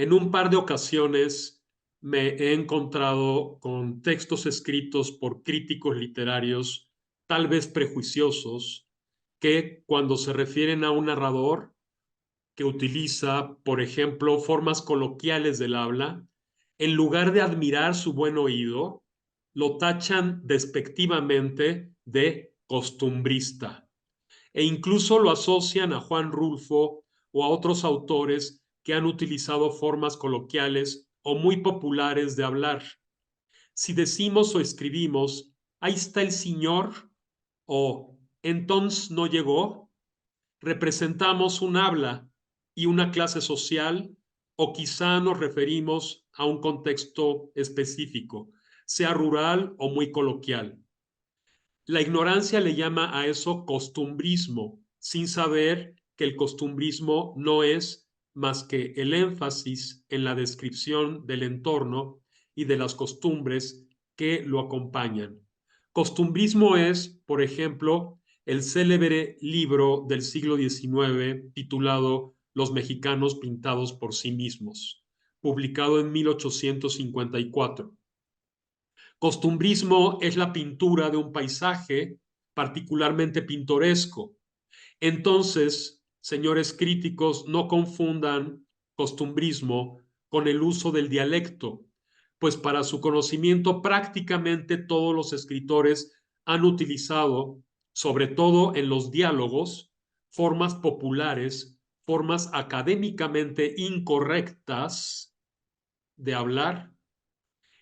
En un par de ocasiones me he encontrado con textos escritos por críticos literarios, tal vez prejuiciosos, que cuando se refieren a un narrador que utiliza, por ejemplo, formas coloquiales del habla, en lugar de admirar su buen oído, lo tachan despectivamente de costumbrista e incluso lo asocian a Juan Rulfo o a otros autores que han utilizado formas coloquiales o muy populares de hablar. Si decimos o escribimos, ahí está el señor o entonces no llegó, representamos un habla y una clase social o quizá nos referimos a un contexto específico, sea rural o muy coloquial. La ignorancia le llama a eso costumbrismo, sin saber que el costumbrismo no es más que el énfasis en la descripción del entorno y de las costumbres que lo acompañan. Costumbrismo es, por ejemplo, el célebre libro del siglo XIX titulado Los mexicanos pintados por sí mismos, publicado en 1854. Costumbrismo es la pintura de un paisaje particularmente pintoresco. Entonces, señores críticos, no confundan costumbrismo con el uso del dialecto, pues para su conocimiento prácticamente todos los escritores han utilizado, sobre todo en los diálogos, formas populares, formas académicamente incorrectas de hablar.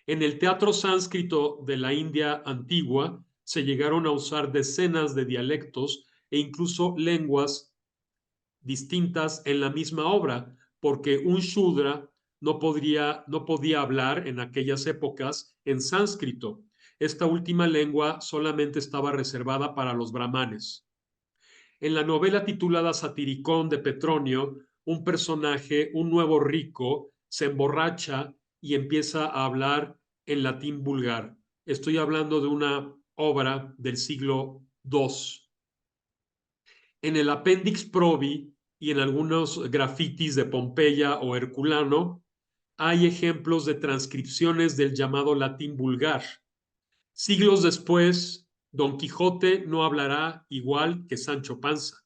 En el teatro sánscrito de la India antigua se llegaron a usar decenas de dialectos e incluso lenguas distintas en la misma obra, porque un shudra no podía hablar en aquellas épocas en sánscrito. Esta última lengua solamente estaba reservada para los brahmanes. En la novela titulada Satiricón de Petronio, un personaje, un nuevo rico, se emborracha y empieza a hablar en latín vulgar. Estoy hablando de una obra del siglo II. En el Appendix Probi y en algunos grafitis de Pompeya o Herculano hay ejemplos de transcripciones del llamado latín vulgar. Siglos después, Don Quijote no hablará igual que Sancho Panza.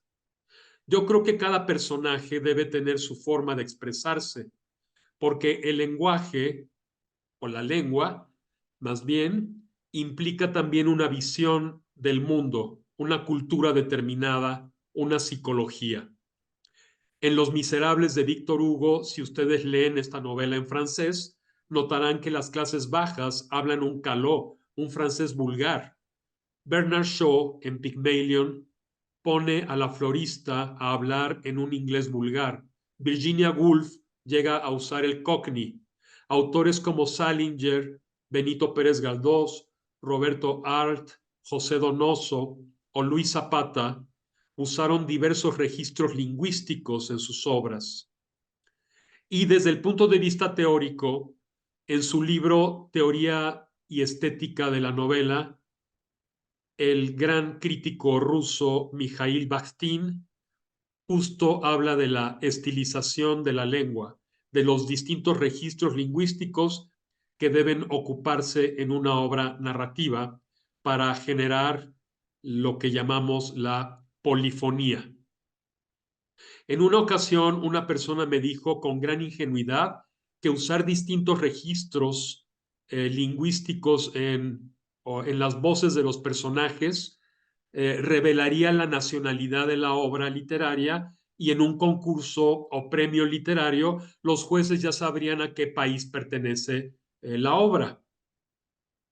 Yo creo que cada personaje debe tener su forma de expresarse, porque el lenguaje o la lengua, más bien, implica también una visión del mundo, una cultura determinada, una psicología. En Los Miserables de Víctor Hugo, si ustedes leen esta novela en francés, notarán que las clases bajas hablan un caló, un francés vulgar. Bernard Shaw, en Pygmalion, pone a la florista a hablar en un inglés vulgar. Virginia Woolf llega a usar el cockney. Autores como Salinger, Benito Pérez Galdós, Roberto Arlt, José Donoso o Luis Zapata usaron diversos registros lingüísticos en sus obras. Y desde el punto de vista teórico, en su libro Teoría y Estética de la Novela, el gran crítico ruso Mikhail Bakhtin justo habla de la estilización de la lengua, de los distintos registros lingüísticos que deben ocuparse en una obra narrativa para generar lo que llamamos la polifonía. En una ocasión, una persona me dijo con gran ingenuidad que usar distintos registros lingüísticos en las voces de los personajes revelaría la nacionalidad de la obra literaria y en un concurso o premio literario los jueces ya sabrían a qué país pertenece la obra.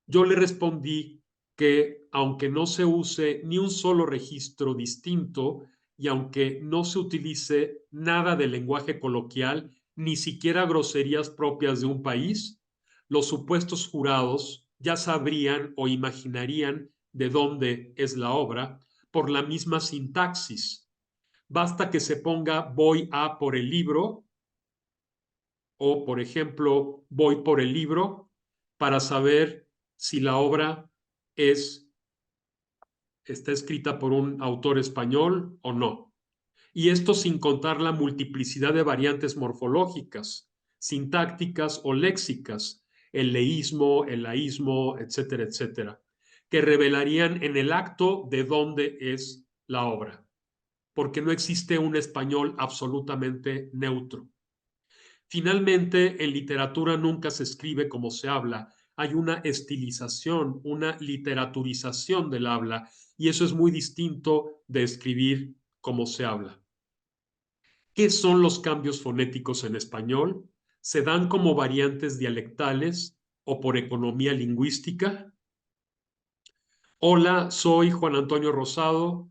Yo le respondí que aunque no se use ni un solo registro distinto y aunque no se utilice nada de lenguaje coloquial, ni siquiera groserías propias de un país, los supuestos jurados ya sabrían o imaginarían de dónde es la obra por la misma sintaxis. Basta que se ponga voy a por el libro o, por ejemplo, voy por el libro para saber si la obra está escrita por un autor español o no. Y esto sin contar la multiplicidad de variantes morfológicas. sintácticas o léxicas, el leísmo, el laísmo, etcétera, etcétera, que revelarían en el acto de dónde es la obra, porque no existe un español absolutamente neutro. Finalmente, en literatura nunca se escribe como se habla, hay una estilización, una literaturización del habla, y eso es muy distinto de escribir como se habla. ¿Qué son los cambios fonéticos en español? ¿Se dan como variantes dialectales o por economía lingüística? Hola, soy Juan Antonio Rosado.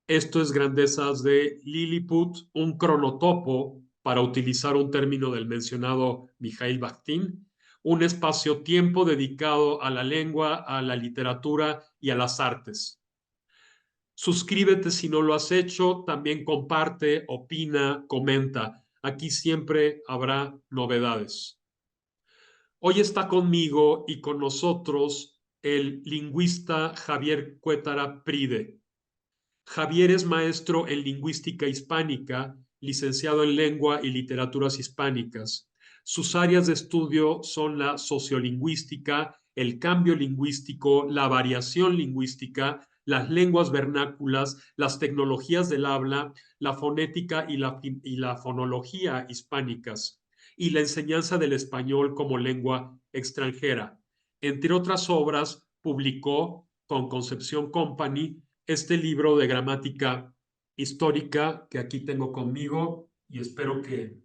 Esto es Grandezas de Lilliput, un cronotopo, para utilizar un término del mencionado Mikhail Bakhtin, un espacio-tiempo dedicado a la lengua, a la literatura y a las artes. Suscríbete si no lo has hecho, también comparte, opina, comenta. Aquí siempre habrá novedades. Hoy está conmigo y con nosotros el lingüista Javier Cuétara Pride. Javier es maestro en lingüística hispánica, licenciado en lengua y literaturas hispánicas. Sus áreas de estudio son la sociolingüística, el cambio lingüístico, la variación lingüística, las lenguas vernáculas, las tecnologías del habla, la fonética y la fonología hispánicas, y la enseñanza del español como lengua extranjera. Entre otras obras, publicó con Concepción Company este libro de gramática histórica que aquí tengo conmigo y espero que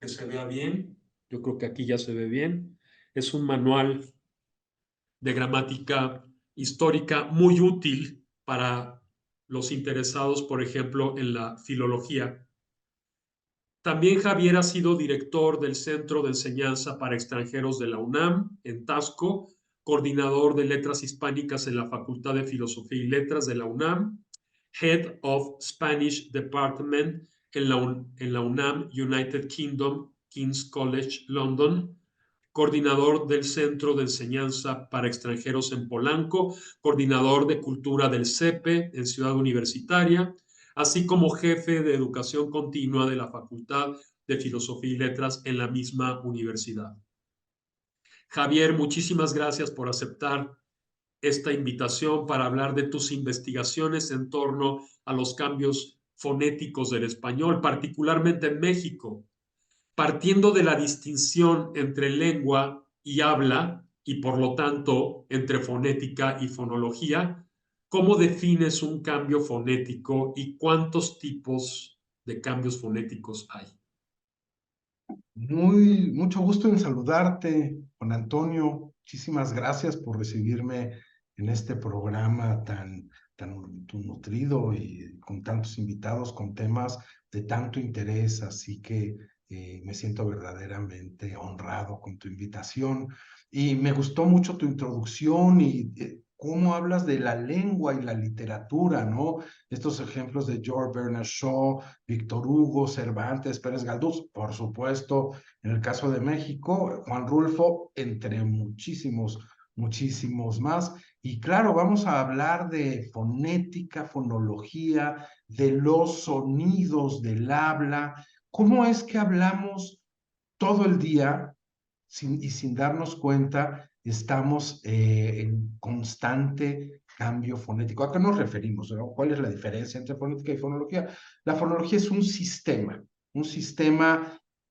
se vea bien. Yo creo que aquí ya se ve bien. Es un manual de gramática histórica muy útil para los interesados, por ejemplo, en la filología. También Javier ha sido director del Centro de Enseñanza para Extranjeros de la UNAM, en Tasco, coordinador de Letras Hispánicas en la Facultad de Filosofía y Letras de la UNAM, Head of Spanish Department en la UNAM, United Kingdom, King's College, London, coordinador del Centro de Enseñanza para Extranjeros en Polanco, coordinador de Cultura del CEPE en Ciudad Universitaria, así como jefe de Educación Continua de la Facultad de Filosofía y Letras en la misma universidad. Javier, muchísimas gracias por aceptar esta invitación para hablar de tus investigaciones en torno a los cambios fonéticos del español, particularmente en México, partiendo de la distinción entre lengua y habla y por lo tanto entre fonética y fonología. ¿Cómo defines un cambio fonético y cuántos tipos de cambios fonéticos hay? Mucho gusto en saludarte, Juan Antonio. Muchísimas gracias por recibirme en este programa tan nutrido y con tantos invitados, con temas de tanto interés. Así que me siento verdaderamente honrado con tu invitación. Y me gustó mucho tu introducción y cómo hablas de la lengua y la literatura, ¿no? Estos ejemplos de George Bernard Shaw, Víctor Hugo, Cervantes, Pérez Galdós, por supuesto, en el caso de México, Juan Rulfo, entre muchísimos más. Y claro, vamos a hablar de fonética, fonología, de los sonidos del habla, cómo es que hablamos todo el día y sin darnos cuenta, estamos en constante cambio fonético. ¿A qué nos referimos? ¿No? ¿Cuál es la diferencia entre fonética y fonología? La fonología es un sistema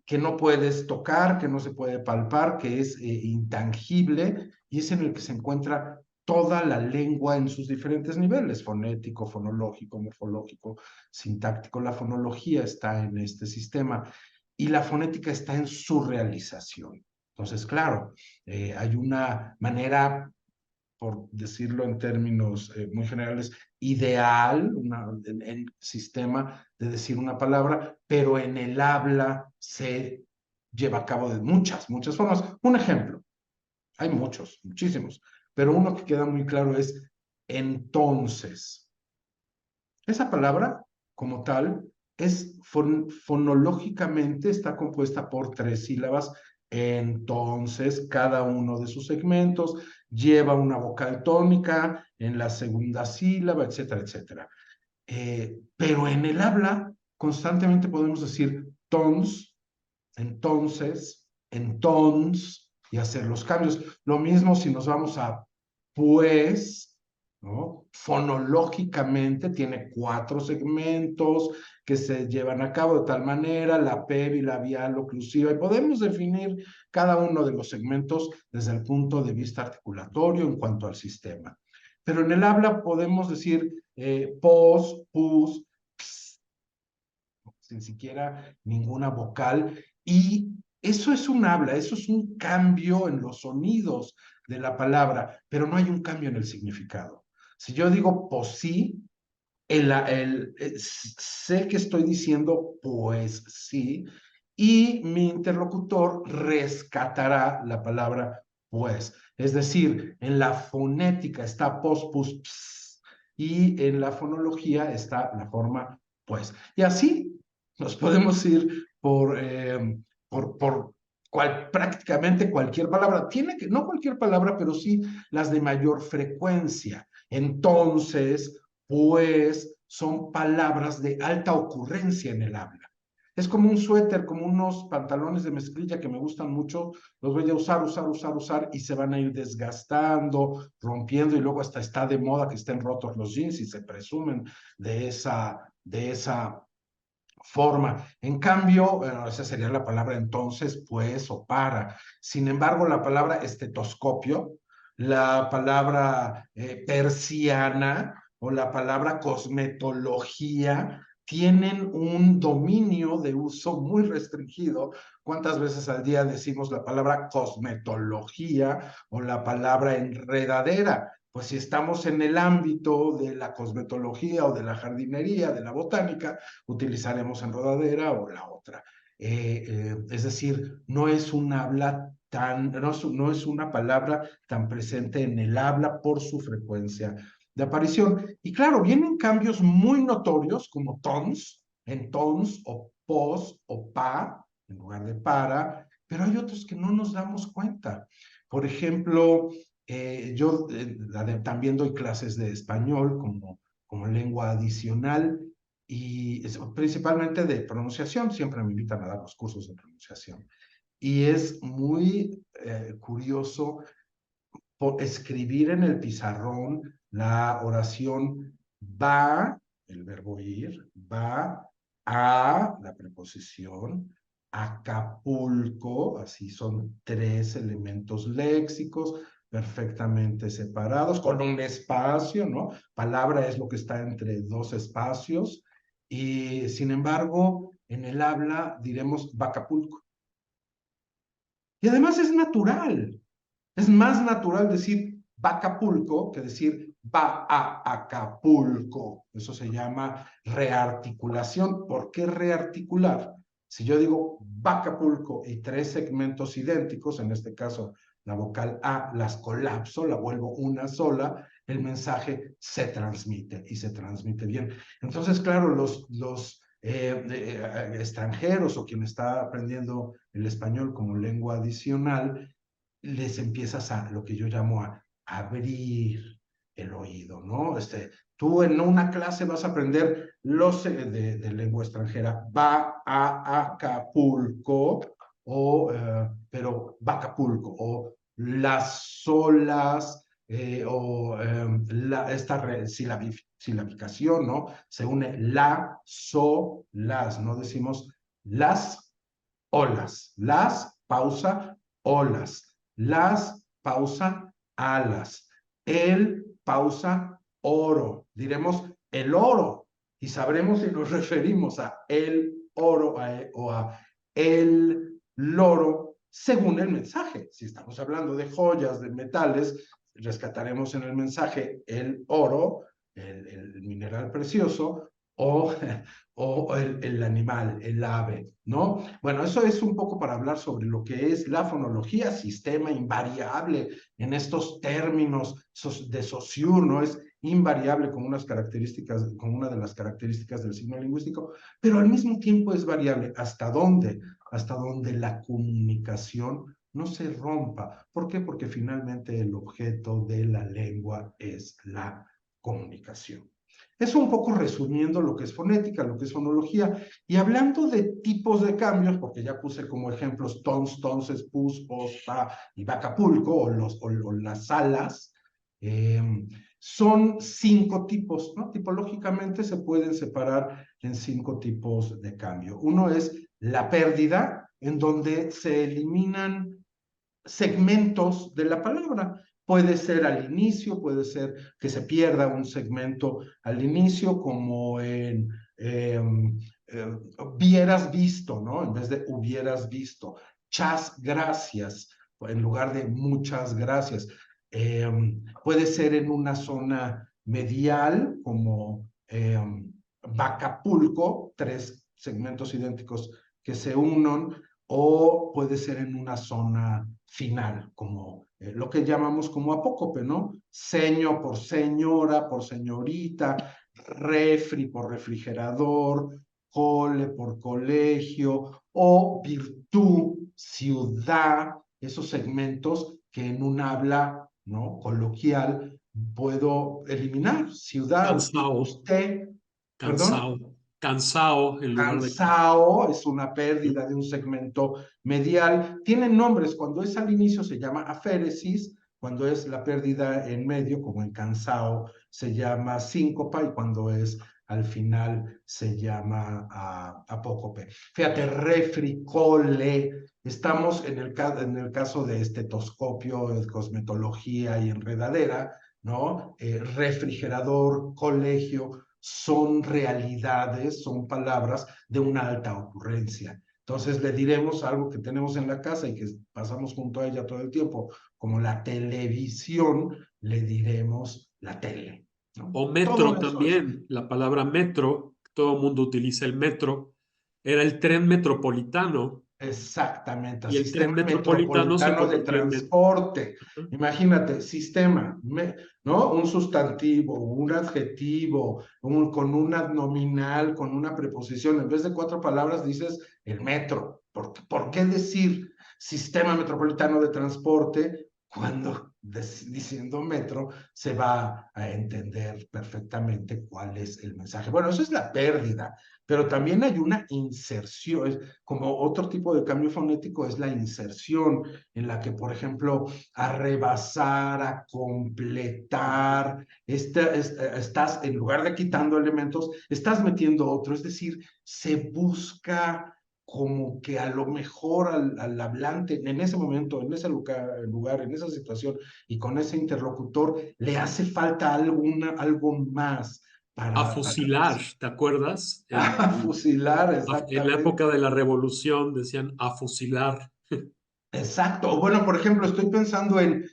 que no puedes tocar, que no se puede palpar, que es intangible y es en el que se encuentra toda la lengua en sus diferentes niveles, fonético, fonológico, morfológico, sintáctico. La fonología está en este sistema y la fonética está en su realización. Entonces, claro, hay una manera, por decirlo en términos muy generales, ideal, en sistema de decir una palabra, pero en el habla se lleva a cabo de muchas formas. Un ejemplo, hay muchísimos, pero uno que queda muy claro es entonces. Esa palabra, como tal, fonológicamente está compuesta por 3 sílabas. Entonces, cada uno de sus segmentos lleva una vocal tónica en la segunda sílaba, etcétera, etcétera. Pero en el habla constantemente podemos decir tons, entonces, entonces y hacer los cambios. Lo mismo si nos vamos a pues, ¿no? Fonológicamente tiene 4 segmentos que se llevan a cabo de tal manera, la P bilabial oclusiva, y podemos definir cada uno de los segmentos desde el punto de vista articulatorio en cuanto al sistema. Pero en el habla podemos decir pos, pus, ps, sin siquiera ninguna vocal, y eso es un habla, eso es un cambio en los sonidos de la palabra, pero no hay un cambio en el significado. Si yo digo posí, sé que estoy diciendo pues sí, y mi interlocutor rescatará la palabra pues. Es decir, en la fonética está pos, pus, ps, y en la fonología está la forma pues. Y así nos podemos ir por prácticamente cualquier palabra. Tiene que, no cualquier palabra, pero sí las de mayor frecuencia. Entonces, pues son palabras de alta ocurrencia en el habla. Es como un suéter, como unos pantalones de mezclilla que me gustan mucho, los voy a usar y se van a ir desgastando, rompiendo, y luego hasta está de moda que estén rotos los jeans y se presumen de esa forma. En cambio, esa sería la palabra entonces, pues o para. Sin embargo, la palabra estetoscopio, la palabra persiana o la palabra cosmetología tienen un dominio de uso muy restringido. ¿Cuántas veces al día decimos la palabra cosmetología o la palabra enredadera? Pues si estamos en el ámbito de la cosmetología o de la jardinería, de la botánica, utilizaremos enredadera o la otra. Es decir, no es un habla no es una palabra tan presente en el habla por su frecuencia de aparición. Y claro, vienen cambios muy notorios como tons, entonces, o pos, o pa, en lugar de para, pero hay otros que no nos damos cuenta. Por ejemplo, yo también doy clases de español como lengua adicional y principalmente de pronunciación, siempre me invitan a dar los cursos de pronunciación. Y es muy curioso escribir en el pizarrón la oración va, el verbo ir, va a, la preposición, Acapulco, así son 3 elementos léxicos perfectamente separados, con un espacio, ¿no? Palabra es lo que está entre 2 espacios, y sin embargo, en el habla diremos Bacapulco. Y además es natural. Es más natural decir va a Acapulco que decir va a Acapulco. Eso se llama rearticulación. ¿Por qué rearticular? Si yo digo va a Acapulco y 3 segmentos idénticos, en este caso la vocal A, las colapso, la vuelvo una sola, el mensaje se transmite y se transmite bien. Entonces, claro, los extranjeros o quien está aprendiendo el español como lengua adicional, les empiezas a lo que yo llamo a abrir el oído, ¿no? Tú en una clase vas a aprender los de lengua extranjera, va a Acapulco, pero va a Acapulco, o las olas, esta silabificación, ¿no? Se une la, so, las, no decimos las olas, las, pausa, olas, las, pausa, alas, el, pausa, oro. Diremos el oro y sabremos si nos referimos a el oro o a el loro según el mensaje. Si estamos hablando de joyas, de metales, rescataremos en el mensaje el oro, el mineral precioso, o, o el animal, el ave, ¿no? Bueno, eso es un poco para hablar sobre lo que es la fonología, sistema invariable en estos términos de Saussure, ¿no? Es invariable como como una de las características del signo lingüístico, pero al mismo tiempo es variable. ¿Hasta dónde? Hasta donde la comunicación no se rompa. ¿Por qué? Porque finalmente el objeto de la lengua es la comunicación. Eso un poco resumiendo lo que es fonética, lo que es fonología. Y hablando de tipos de cambios, porque ya puse como ejemplos tons, tonces, pus, pos, pa y Acapulco, o las salas, eh, son 5 tipos, ¿no? Tipológicamente se pueden separar en 5 tipos de cambio. Uno es la pérdida, en donde se eliminan segmentos de la palabra. Puede ser al inicio, puede ser que se pierda un segmento al inicio, como en hubieras visto, ¿no? En vez de hubieras visto. Chas gracias, en lugar de muchas gracias. Puede ser en una zona medial, como Acapulco, 3 segmentos idénticos que se unen, o puede ser en una zona final, como lo que llamamos como apócope, ¿no? Seño por señora, por señorita, refri por refrigerador, cole por colegio, o virtud, ciudad, esos segmentos que en un habla, ¿no?, coloquial puedo eliminar. Ciudad, Cansado, usted, perdón. cansado, cansado en lugar de... Cansao es una pérdida de un segmento medial. Tienen nombres, cuando es al inicio se llama aféresis, cuando es la pérdida en medio, como en cansao, se llama síncopa, y cuando es al final se llama apócope. Fíjate, refricole, estamos en el caso de estetoscopio, cosmetología y enredadera, ¿no? Refrigerador, colegio, son realidades, son palabras de una alta ocurrencia. Entonces le diremos algo que tenemos en la casa y que pasamos junto a ella todo el tiempo, como la televisión, le diremos la tele, ¿no? O metro Todo eso es también, la palabra metro, todo el mundo utiliza el metro, era el tren metropolitano exactamente, y el tren sistema metropolitano se metropolitano de convirtió en metro. transporte. Imagínate, sistema, ¿no? Un sustantivo, un adjetivo, con una nominal, con una preposición. En vez de 4 palabras dices el metro. ¿Por qué decir sistema metropolitano de transporte cuando diciendo metro se va a entender perfectamente cuál es el mensaje? Bueno, eso es la pérdida, pero también hay una inserción, como otro tipo de cambio fonético es la inserción, en la que, por ejemplo, a rebasar, a completar, estás, en lugar de quitando elementos, estás metiendo otro, es decir, se busca como que a lo mejor al hablante en ese momento, en ese lugar, en esa situación y con ese interlocutor, le hace falta algo más A para fusilar, ¿te acuerdas? fusilar, En la exactamente. época de la revolución decían a fusilar. Exacto. O bueno, por ejemplo, estoy pensando en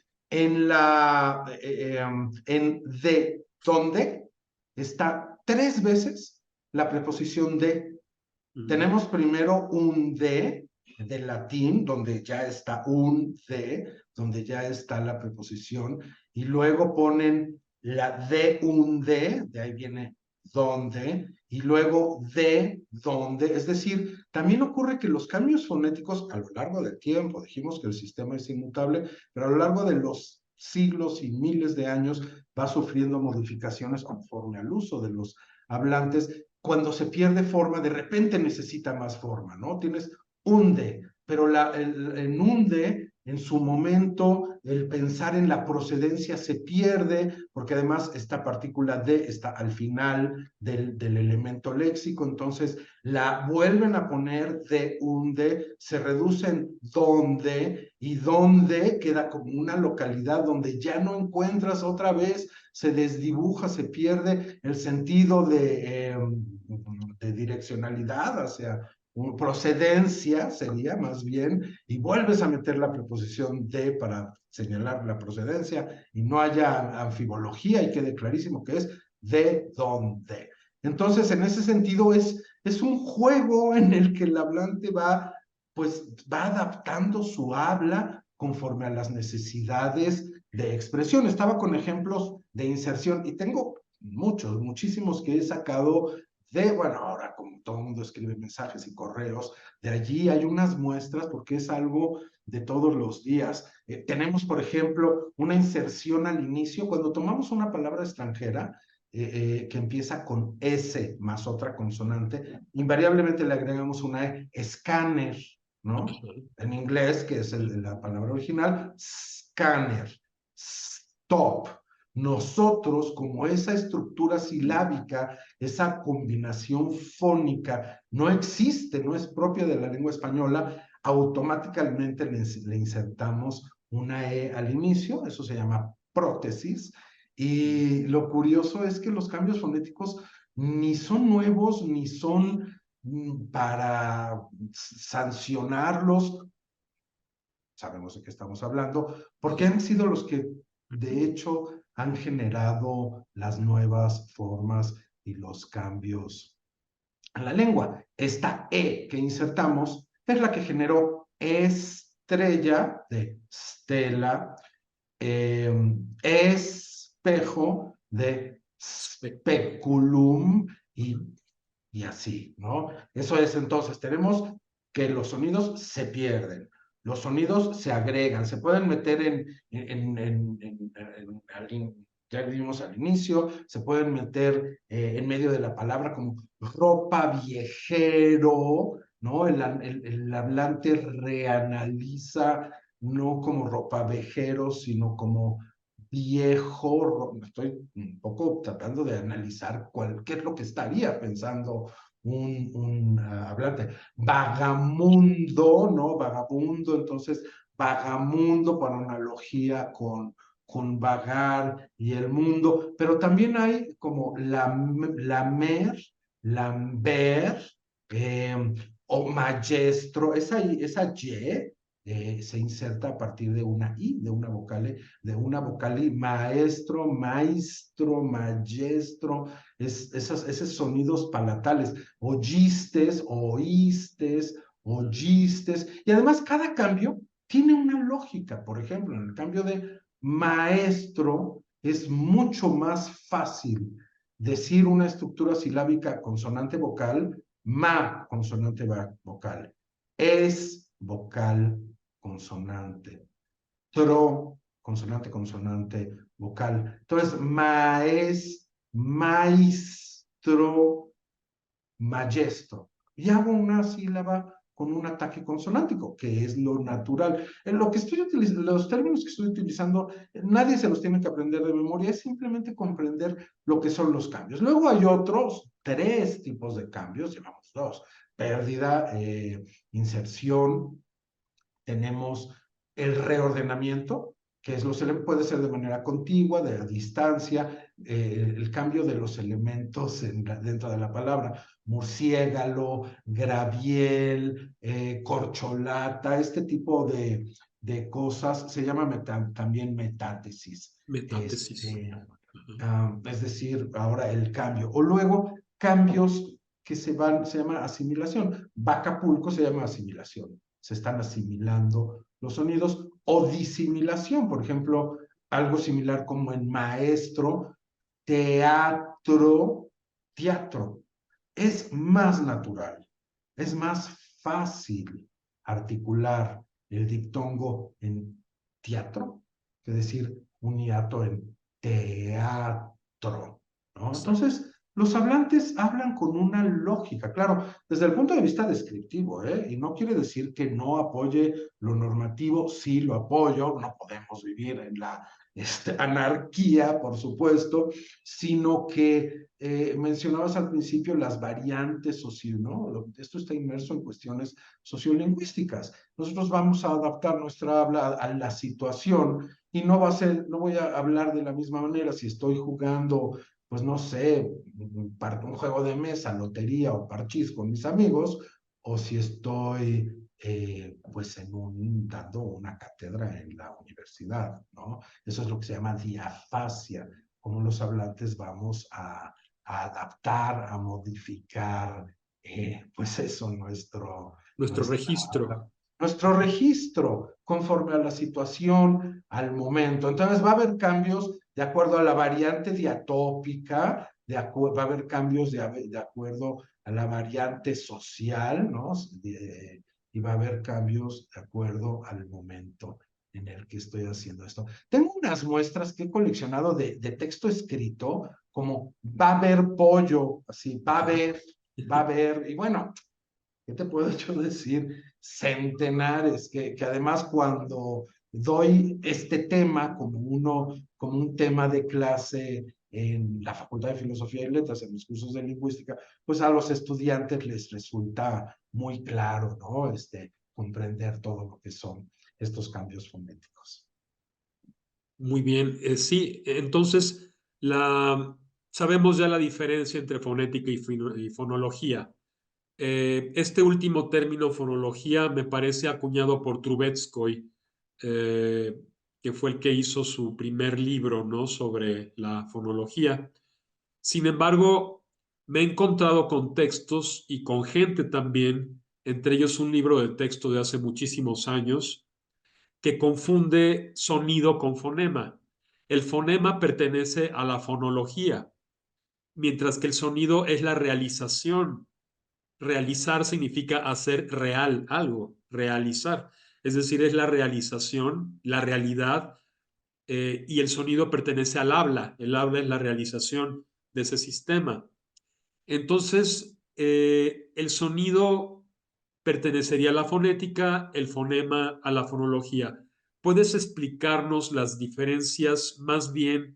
de, donde está 3 veces la preposición de. Mm. Tenemos primero un de latín, donde ya está un de, donde ya está la preposición, y luego ponen la de un de ahí viene donde, y luego de donde, es decir, también ocurre que los cambios fonéticos a lo largo del tiempo, dijimos que el sistema es inmutable, pero a lo largo de los siglos y miles de años va sufriendo modificaciones conforme al uso de los hablantes. Cuando se pierde forma, de repente necesita más forma, ¿no? Tienes un de, pero en un de, en su momento, el pensar en la procedencia se pierde, porque además esta partícula de está al final del elemento léxico, entonces la vuelven a poner de un de, se reducen donde, y donde queda como una localidad donde ya no encuentras otra vez, se desdibuja, se pierde el sentido de direccionalidad hacia procedencia, sería más bien, y vuelves a meter la preposición de para señalar la procedencia y no haya anfibología y quede clarísimo que es de donde. Entonces, en ese sentido, es un juego en el que el hablante pues, va adaptando su habla conforme a las necesidades de expresión. Estaba con ejemplos de inserción y tengo muchísimos que he sacado bueno, ahora como todo el mundo escribe mensajes y correos, de allí hay unas muestras porque es algo de todos los días. Tenemos, por ejemplo, una inserción al inicio. Cuando tomamos una palabra extranjera, que empieza con S más otra consonante, invariablemente le agregamos una E, escáner, ¿no? En inglés, que es la palabra original, scanner, stop. Nosotros, como esa estructura silábica, esa combinación fónica, no existe, no es propia de la lengua española, automáticamente le insertamos una E al inicio, eso se llama prótesis, y lo curioso es que los cambios fonéticos ni son nuevos, ni son para sancionarlos, sabemos de qué estamos hablando, porque han sido los que de hecho han generado las nuevas formas y los cambios a la lengua. Esta E que insertamos es la que generó estrella de stella, espejo de speculum y así, ¿no? Eso es entonces, tenemos que los sonidos se pierden, los sonidos se agregan, se pueden meter ya vimos al inicio, se pueden meter en medio de la palabra como ropa viejero, ¿no? El hablante reanaliza no como ropa vejero, sino como viejo. Estoy un poco tratando de analizar qué es lo que estaría pensando un hablante. Vagamundo, ¿no? Vagabundo, entonces vagamundo por analogía con vagar y el mundo, pero también hay como lamer, lamber, o maestro, esa Y se inserta a partir de una I, de una vocal I, maestro, maestro, maestro, esos sonidos palatales, oyistes, oístes, oyistes, y además cada cambio tiene una lógica. Por ejemplo, en el cambio de maestro es mucho más fácil decir una estructura silábica consonante vocal, ma consonante vocal, es vocal consonante, tro consonante consonante vocal. Entonces, maestro, maestro. Y hago una sílaba con un ataque consonántico, que es lo natural. En lo que estoy utilizando, los términos que estoy utilizando, nadie se los tiene que aprender de memoria, es simplemente comprender lo que son los cambios. Luego hay otros, tres tipos de cambios, llamamos dos: pérdida, inserción, tenemos el reordenamiento, que es puede ser de manera contigua, de distancia, el cambio de los elementos dentro de la palabra, murciégalo, graviel, corcholata, este tipo de cosas se llama también metátesis. Metátesis. Es decir, ahora el cambio. O luego cambios que se llama asimilación. Bacapulco se llama asimilación. Se están asimilando los sonidos. O disimilación, por ejemplo, algo similar como en maestro, teatro, teatro. Es más natural, es más fácil articular el diptongo en teatro que decir un hiato en teatro, ¿no? Entonces, los hablantes hablan con una lógica, claro, desde el punto de vista descriptivo, ¿eh? Y no quiere decir que no apoye lo normativo, sí lo apoyo, no podemos vivir en la anarquía, por supuesto, sino que mencionabas al principio las variantes sociales, ¿no? Esto está inmerso en cuestiones sociolingüísticas. Nosotros vamos a adaptar nuestra habla a la situación y no voy a hablar de la misma manera si estoy jugando, pues no sé, un juego de mesa, lotería o parchís con mis amigos, o si estoy pues dando una cátedra en la universidad, ¿no? Eso es lo que se llama diafasia, como los hablantes vamos a adaptar, a modificar, pues eso, Nuestro registro. nuestro registro conforme a la situación, al momento. Entonces va a haber cambios de acuerdo a la variante diatópica, va a haber cambios de acuerdo a la variante social, ¿no? Y va a haber cambios de acuerdo al momento en el que estoy haciendo esto. Tengo unas muestras que he coleccionado de texto escrito, como va a haber pollo, así, va a haber, y bueno, ¿qué te puedo yo decir? Centenares, que además cuando doy este tema como un tema de clase en la Facultad de Filosofía y Letras, en los cursos de lingüística, pues a los estudiantes les resulta muy claro, ¿no? Comprender todo lo que son estos cambios fonéticos. Muy bien, sí, entonces sabemos ya la diferencia entre fonética y fonología. Este último término, fonología, me parece acuñado por Trubetskoy, eh, que fue el que hizo su primer libro, ¿no? Sobre la fonología. Sin embargo, me he encontrado con textos y con gente también, entre ellos un libro de texto de hace muchísimos años, que confunde sonido con fonema. El fonema pertenece a la fonología, mientras que el sonido es la realización. Realizar significa hacer real algo, realizar. Es decir, es la realización, la realidad, y el sonido pertenece al habla. El habla es la realización de ese sistema. Entonces, el sonido pertenecería a la fonética, el fonema a la fonología. ¿Puedes explicarnos las diferencias más bien?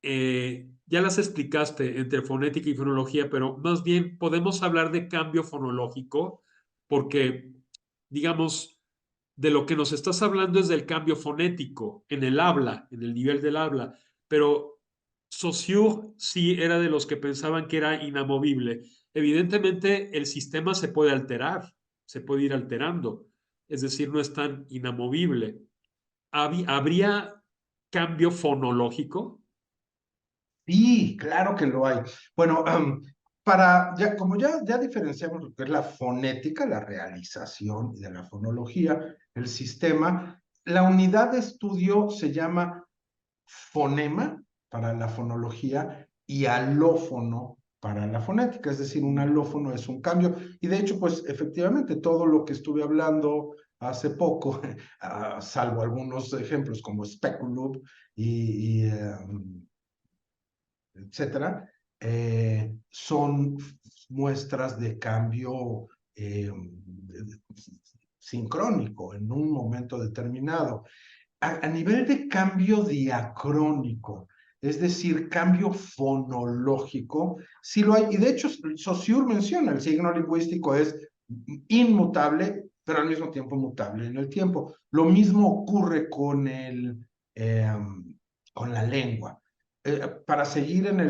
Ya las explicaste entre fonética y fonología, pero más bien podemos hablar de cambio fonológico porque, digamos, de lo que nos estás hablando es del cambio fonético en el habla, en el nivel del habla, pero Saussure sí era de los que pensaban que era inamovible. Evidentemente, el sistema se puede alterar, se puede ir alterando, es decir, no es tan inamovible. ¿Habría cambio fonológico? Sí, claro que lo hay. Bueno, como ya diferenciamos lo que es la fonética, la realización de la fonología, el sistema, la unidad de estudio se llama fonema para la fonología y alófono para la fonética, es decir, un alófono es un cambio. Y de hecho, pues efectivamente, todo lo que estuve hablando hace poco, salvo algunos ejemplos como speculum y etcétera, son muestras de cambio sincrónico en un momento determinado. A nivel de cambio diacrónico, es decir, cambio fonológico, sí lo hay. Y de hecho, Saussure menciona, el signo lingüístico es inmutable, pero al mismo tiempo mutable en el tiempo. Lo mismo ocurre eh, con la lengua. Para seguir en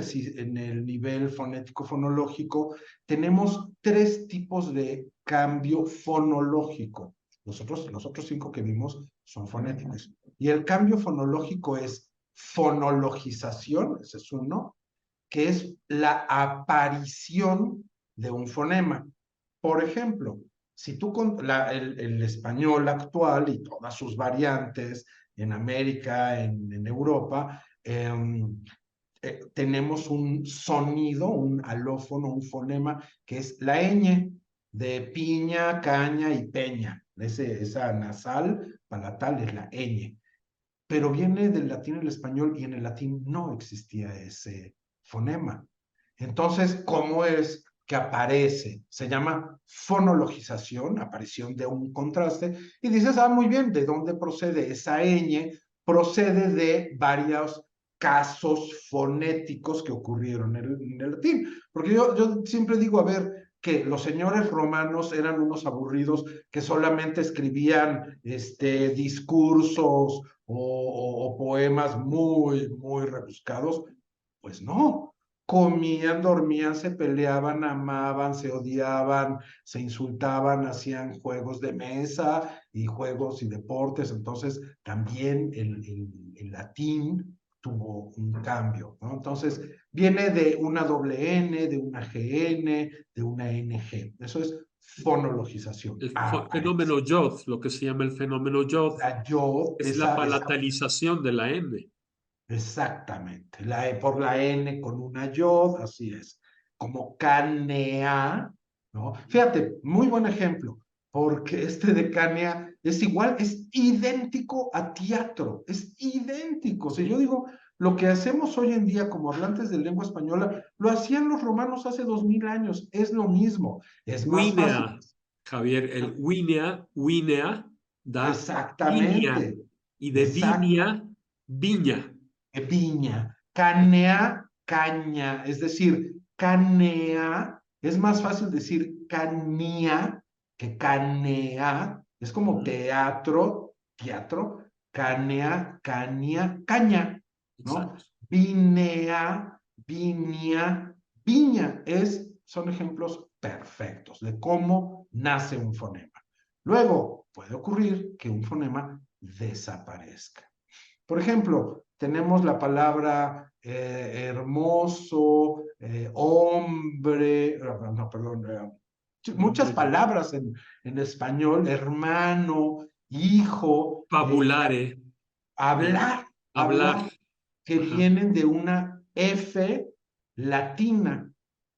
el nivel fonético-fonológico, tenemos tres tipos de cambio fonológico. Los otros cinco que vimos son fonéticos. Y el cambio fonológico es fonologización, ese es uno, que es la aparición de un fonema. Por ejemplo, si tú el español actual y todas sus variantes en América, en Europa, tenemos un sonido, un alófono, un fonema, que es la ñ de piña, caña y peña. Esa nasal palatal es la ñ. Pero viene del latín al español y en el latín no existía ese fonema. Entonces, ¿cómo es que aparece? Se llama fonologización, aparición de un contraste, y dices, muy bien, ¿de dónde procede esa ñ? Procede de varios casos fonéticos que ocurrieron en el latín. Porque yo siempre digo, a ver, que los señores romanos eran unos aburridos que solamente escribían discursos o poemas muy rebuscados. Pues no, comían, dormían, se peleaban, amaban, se odiaban, se insultaban, hacían juegos de mesa y juegos y deportes. Entonces, también el latín tuvo un cambio, ¿no? Entonces, viene de una doble N, de una GN, de una NG. Eso es fonologización. El Aparece. fenómeno Jod, lo que se llama el fenómeno Jod, La yo, es la palatalización de la N. exactamente. Por la N con una yod, así es. Como canea, ¿no? Fíjate, muy buen ejemplo. porque este de Canea es igual, es idéntico a teatro, es idéntico. Si yo digo, lo que hacemos hoy en día como hablantes de lengua española, lo hacían los romanos hace 2000 años, es lo mismo, es más fácil. Winea, Javier, el winea da viña Exactamente, y de exacto. viña. Viña, canea, caña, es decir, canea, es más fácil decir canea que canea, es como Ujú, teatro, teatro, canea, caña, caña, ¿no? exacto. Vinea, viña, viña, son ejemplos perfectos de cómo nace un fonema. Luego, puede ocurrir que un fonema desaparezca. Por ejemplo, tenemos la palabra hermoso, hombre, no, perdón, muchas Hombre, palabras en español, hermano, hijo, fabulare, hablar, hablar. hablar, que Ajá. vienen de una F latina.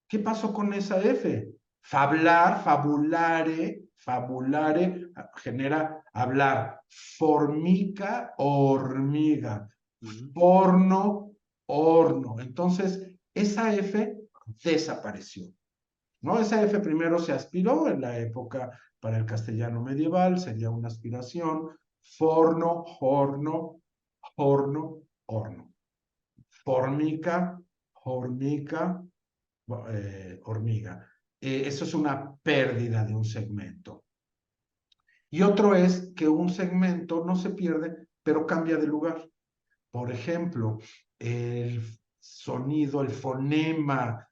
¿Qué pasó con esa F? Fablar, fabulare, fabulare genera hablar. Formica, hormiga. Ujú. Forno, horno. Entonces, esa F desapareció. ¿No? Esa F primero se aspiró en la época para el castellano medieval, sería una aspiración. Forno, horno, horno, horno. Formica, hormica, hormiga. Eso es una pérdida de un segmento. Y otro es que un segmento no se pierde, pero cambia de lugar. Por ejemplo, el sonido, el fonema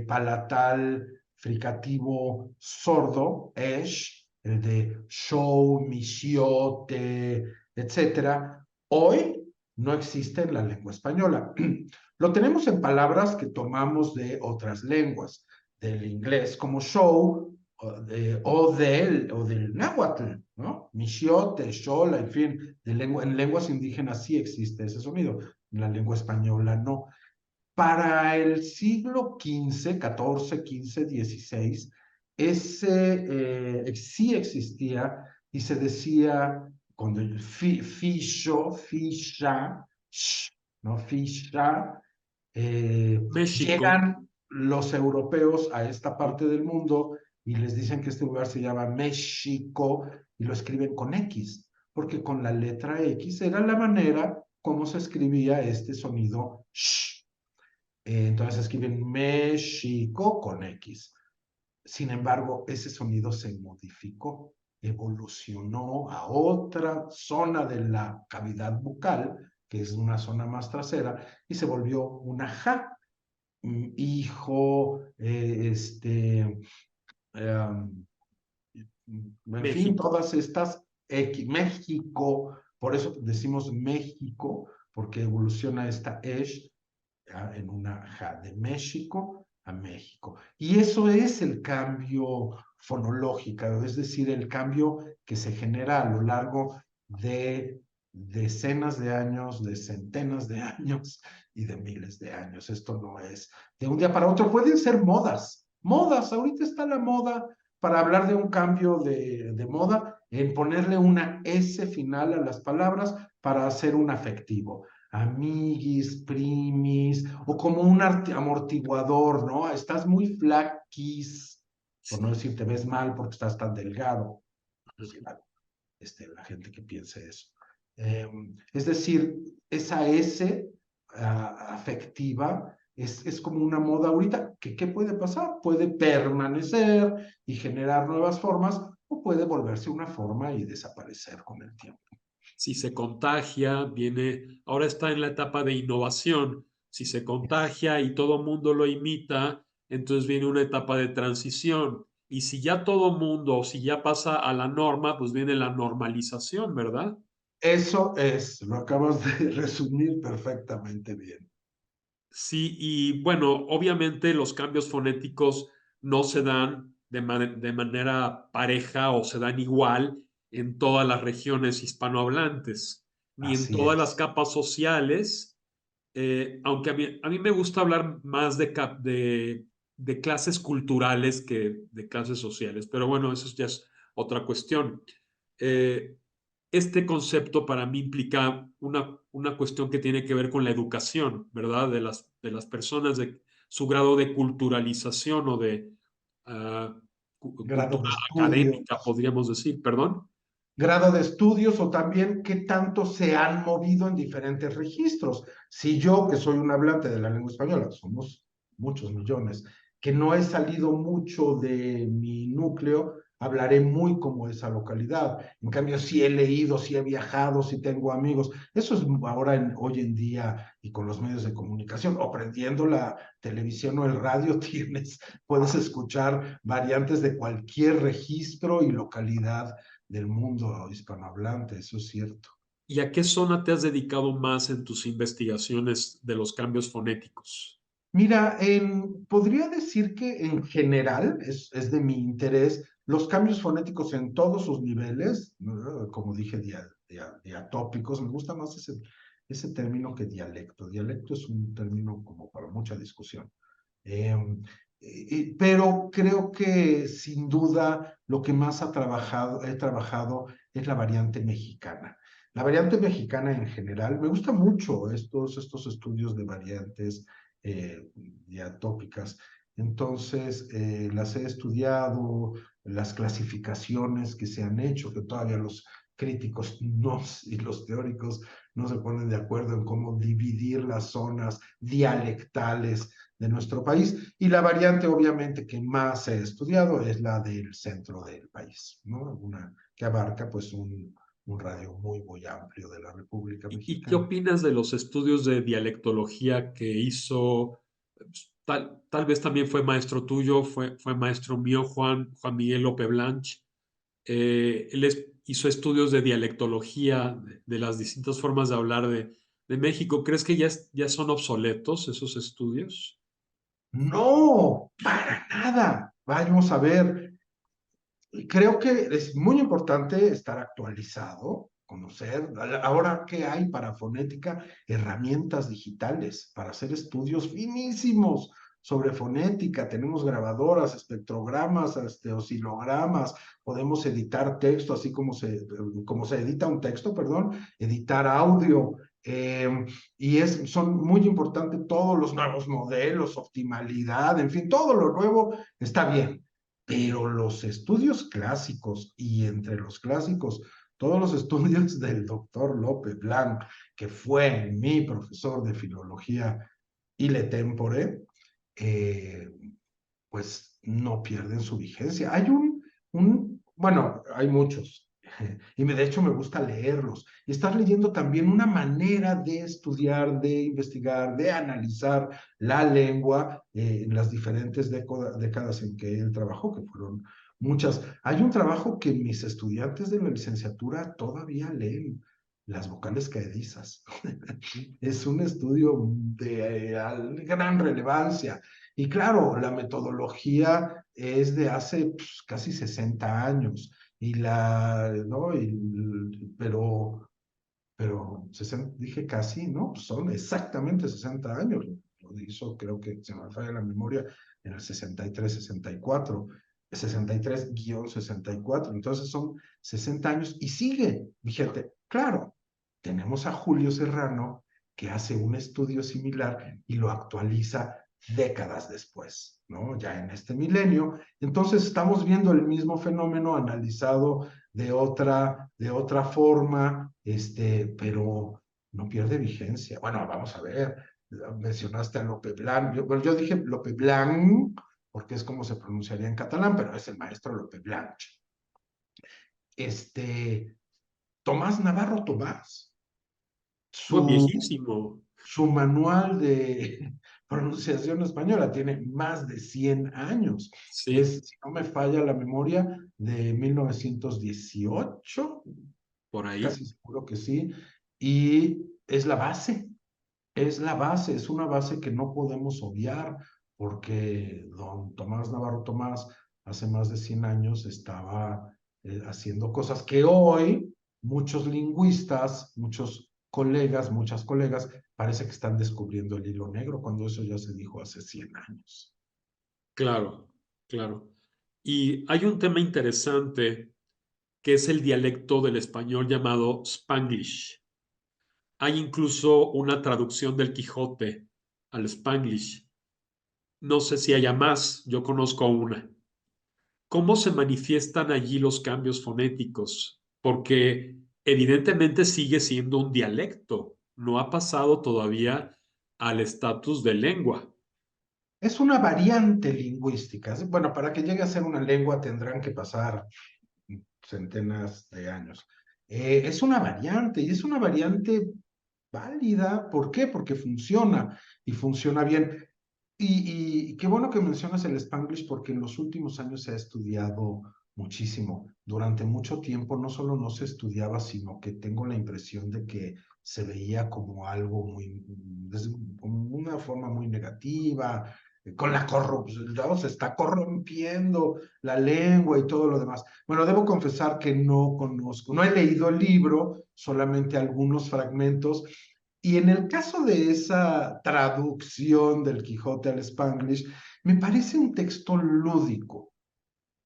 palatal fricativo sordo, esh, el de show, michiote, etcétera, hoy no existe en la lengua española. Lo tenemos en palabras que tomamos de otras lenguas, del inglés como show o del náhuatl, ¿no? Michiote, xola, en fin, en lenguas indígenas sí existe ese sonido, en la lengua española no. Para el siglo XV, XIV, XV, XVI, sí existía y se decía cuando el fisho, fisha, ¿no? Fisha, México. llegan los europeos a esta parte del mundo y les dicen que este lugar se llama México y lo escriben con X, porque con la letra X era la manera como se escribía este sonido sh. Entonces escriben México con X. Sin embargo, ese sonido se modificó, evolucionó a otra zona de la cavidad bucal, que es una zona más trasera, y se volvió una ja. Hijo, um, en fin, México. todas estas, México, por eso decimos México, porque evoluciona esta esh en una ja de México a México. Y eso es el cambio fonológico, es decir, el cambio que se genera a lo largo de decenas de años, de centenas de años y de miles de años. Esto no es de un día para otro. Pueden ser modas, modas. Ahorita está la moda para hablar de un cambio de moda, en ponerle una S final a las palabras para hacer un afectivo amiguis, primis, o como un amortiguador, ¿no? Estás muy flaquis, por no Sí. decir te ves mal porque estás tan delgado. Pues claro, la gente que piense eso. Es decir, esa S afectiva es como una moda ahorita, que ¿qué puede pasar? Puede permanecer y generar nuevas formas o puede volverse una forma y desaparecer con el tiempo. Si se contagia, viene, ahora está en la etapa de innovación. Si se contagia y todo mundo lo imita, entonces viene una etapa de transición. Y si ya todo mundo, si ya pasa a la norma, pues viene la normalización, ¿verdad? Eso es, lo acabas de resumir perfectamente bien. Sí, y bueno, obviamente los cambios fonéticos no se dan de manera pareja o se dan igual en todas las regiones hispanohablantes, ni en Así todas las es. capas sociales, aunque a mí me gusta hablar más de clases culturales que de clases sociales, pero bueno, eso ya es otra cuestión. Este concepto para mí implica una cuestión que tiene que ver con la educación, ¿verdad? De las personas, de su grado de culturalización o de Grado cultura de académica, estudios. podríamos decir, perdón. Grado de estudios o también qué tanto se han movido en diferentes registros. Si yo, que soy un hablante de la lengua española, somos muchos millones, que no he salido mucho de mi núcleo, hablaré muy como esa localidad. En cambio, si he leído, si he viajado, si tengo amigos, eso es ahora hoy en día y con los medios de comunicación, o prendiendo la televisión o el radio, puedes escuchar variantes de cualquier registro y localidad del mundo hispanohablante, eso es cierto. ¿Y a qué zona te has dedicado más en tus investigaciones de los cambios fonéticos? Mira, podría decir que en general es de mi interés los cambios fonéticos en todos sus niveles, ¿no? Como dije, diatópicos, me gusta más ese término que dialecto. Dialecto es un término como para mucha discusión. Em, pero creo que sin duda lo que más he trabajado es la variante mexicana. La variante mexicana en general, me gusta mucho estos estudios de variantes diatópicas. Entonces, las he estudiado, las clasificaciones que se han hecho, que todavía los críticos no, y los teóricos no se ponen de acuerdo en cómo dividir las zonas dialectales de nuestro país. Y la variante, obviamente, que más he estudiado es la del centro del país, ¿no? Una que abarca pues un radio muy, muy amplio de la República ¿Y qué Mexicana. opinas de los estudios de dialectología que hizo, pues, tal vez también fue maestro tuyo, fue maestro mío, Juan Miguel López Blanch? Él hizo estudios de dialectología de las distintas formas de hablar de México. ¿Crees que ya son obsoletos esos estudios? No, para nada. Vamos a ver, creo que es muy importante estar actualizado, conocer. Ahora, ¿qué hay para fonética? Herramientas digitales para hacer estudios finísimos sobre fonética. Tenemos grabadoras, espectrogramas, oscilogramas. Podemos editar texto, así como se edita un texto, perdón, editar audio. Eh, son muy importantes todos los nuevos modelos, optimalidad, en fin, todo lo nuevo está bien, pero los estudios clásicos, y entre los clásicos, todos los estudios del doctor López Blanc, que fue mi profesor de filología ile tempore, eh, pues no pierden su vigencia. Bueno, hay muchos, y de hecho me gusta leerlos. Y estar leyendo también una manera de estudiar, de investigar, de analizar la lengua en las diferentes décadas en que él trabajó, que fueron muchas. Hay un trabajo que mis estudiantes de la licenciatura todavía leen, las vocales caedizas. Es un estudio de gran relevancia. Y claro, la metodología es de hace pues, casi 60 años. ¿No? Pero dije casi, ¿no? Pues son exactamente 60 años. Lo hizo, creo que se me falla la memoria, en el 63, 64, 63-64. Entonces son 60 años y sigue vigente. Claro, tenemos a Julio Serrano que hace un estudio similar y lo actualiza décadas después, ¿no? Ya en este milenio. Entonces estamos viendo el mismo fenómeno analizado de otra forma, pero no pierde vigencia. Bueno, vamos a ver, mencionaste a Lope Blanc, bueno, yo dije Lope Blanc, porque es como se pronunciaría en catalán, pero es el maestro Lope Blanc. Este, Tomás Navarro Tomás, Bueno, su, viejísimo. su manual de pronunciación española tiene más de 100 años. Sí, Es, si no me falla la memoria, de 1918, por ahí. casi seguro que sí, y es la base, es una base que no podemos obviar, porque don Tomás Navarro Tomás hace más de 100 años estaba haciendo cosas que hoy muchos lingüistas, muchos colegas, muchas colegas, parece que están descubriendo el hilo negro, cuando eso ya se dijo hace 100 años. Claro, claro. Y hay un tema interesante. que es el dialecto del español llamado Spanglish. Hay incluso una traducción del Quijote al Spanglish. No sé si haya más, yo conozco una. ¿Cómo se manifiestan allí los cambios fonéticos? Porque evidentemente sigue siendo un dialecto, no ha pasado todavía al estatus de lengua. Es una variante lingüística. Bueno, para que llegue a ser una lengua tendrán que pasar centenas de años. Es una variante y es una variante válida. ¿Por qué? Porque funciona y funciona bien. Y qué bueno que mencionas el Spanglish porque en los últimos años se ha estudiado muchísimo. Durante mucho tiempo no solo no se estudiaba, sino que tengo la impresión de que se veía como algo muy, como una forma muy negativa, con la corrupción, se está corrompiendo la lengua y todo lo demás. Bueno, debo confesar que no conozco, no he leído el libro, solamente algunos fragmentos. Y en el caso de esa traducción del Quijote al Spanglish, me parece un texto lúdico,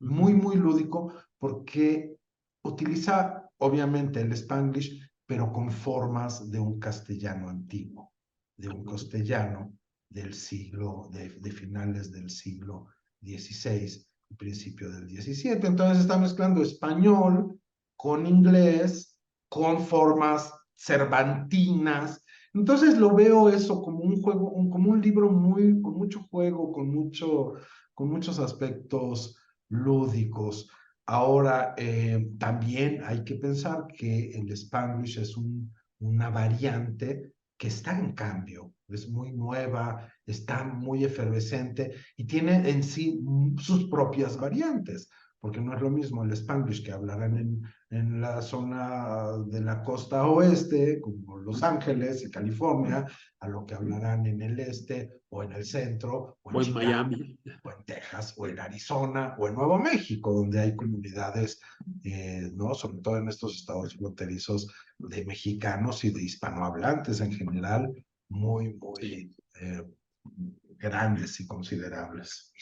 muy, Ujú. muy lúdico, porque utiliza obviamente el Spanglish, pero con formas de un castellano antiguo, de un castellano del siglo, de finales del siglo XVI, principio del XVII. Entonces está mezclando español con inglés, con formas cervantinas. Entonces lo veo eso como un juego, como un libro muy, con mucho juego, con muchos aspectos lúdicos. Ahora, también hay que pensar que el Spanglish es una variante que está en cambio, es muy nueva, está muy efervescente y tiene en sí sus propias variantes, porque no es lo mismo el Spanglish que hablarán en la zona de la costa oeste, como Los Ángeles y California, a lo que hablarán en el este o en el centro o en O en Chicago Miami. o en Texas, o en Arizona, o en Nuevo México, donde hay comunidades, ¿no? Sobre todo en estos estados fronterizos de mexicanos y de hispanohablantes en general, muy, Sí, muy grandes y considerables.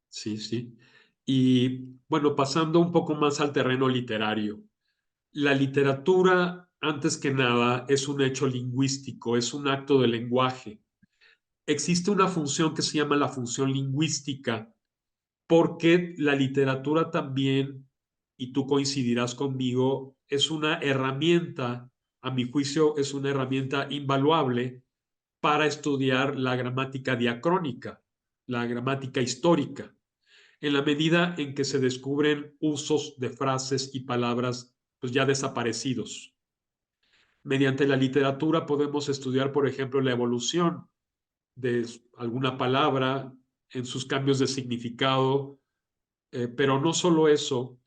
sí, sí. Y bueno, pasando un poco más al terreno literario. La literatura, antes que nada, es un hecho lingüístico, es un acto de lenguaje. Existe una función que se llama la función lingüística, porque la literatura también, y tú coincidirás conmigo, es una herramienta, a mi juicio, es una herramienta invaluable para estudiar la gramática diacrónica, la gramática histórica, en la medida en que se descubren usos de frases y palabras pues ya desaparecidos. Mediante la literatura podemos estudiar, por ejemplo, la evolución de alguna palabra en sus cambios de significado, pero no solo eso,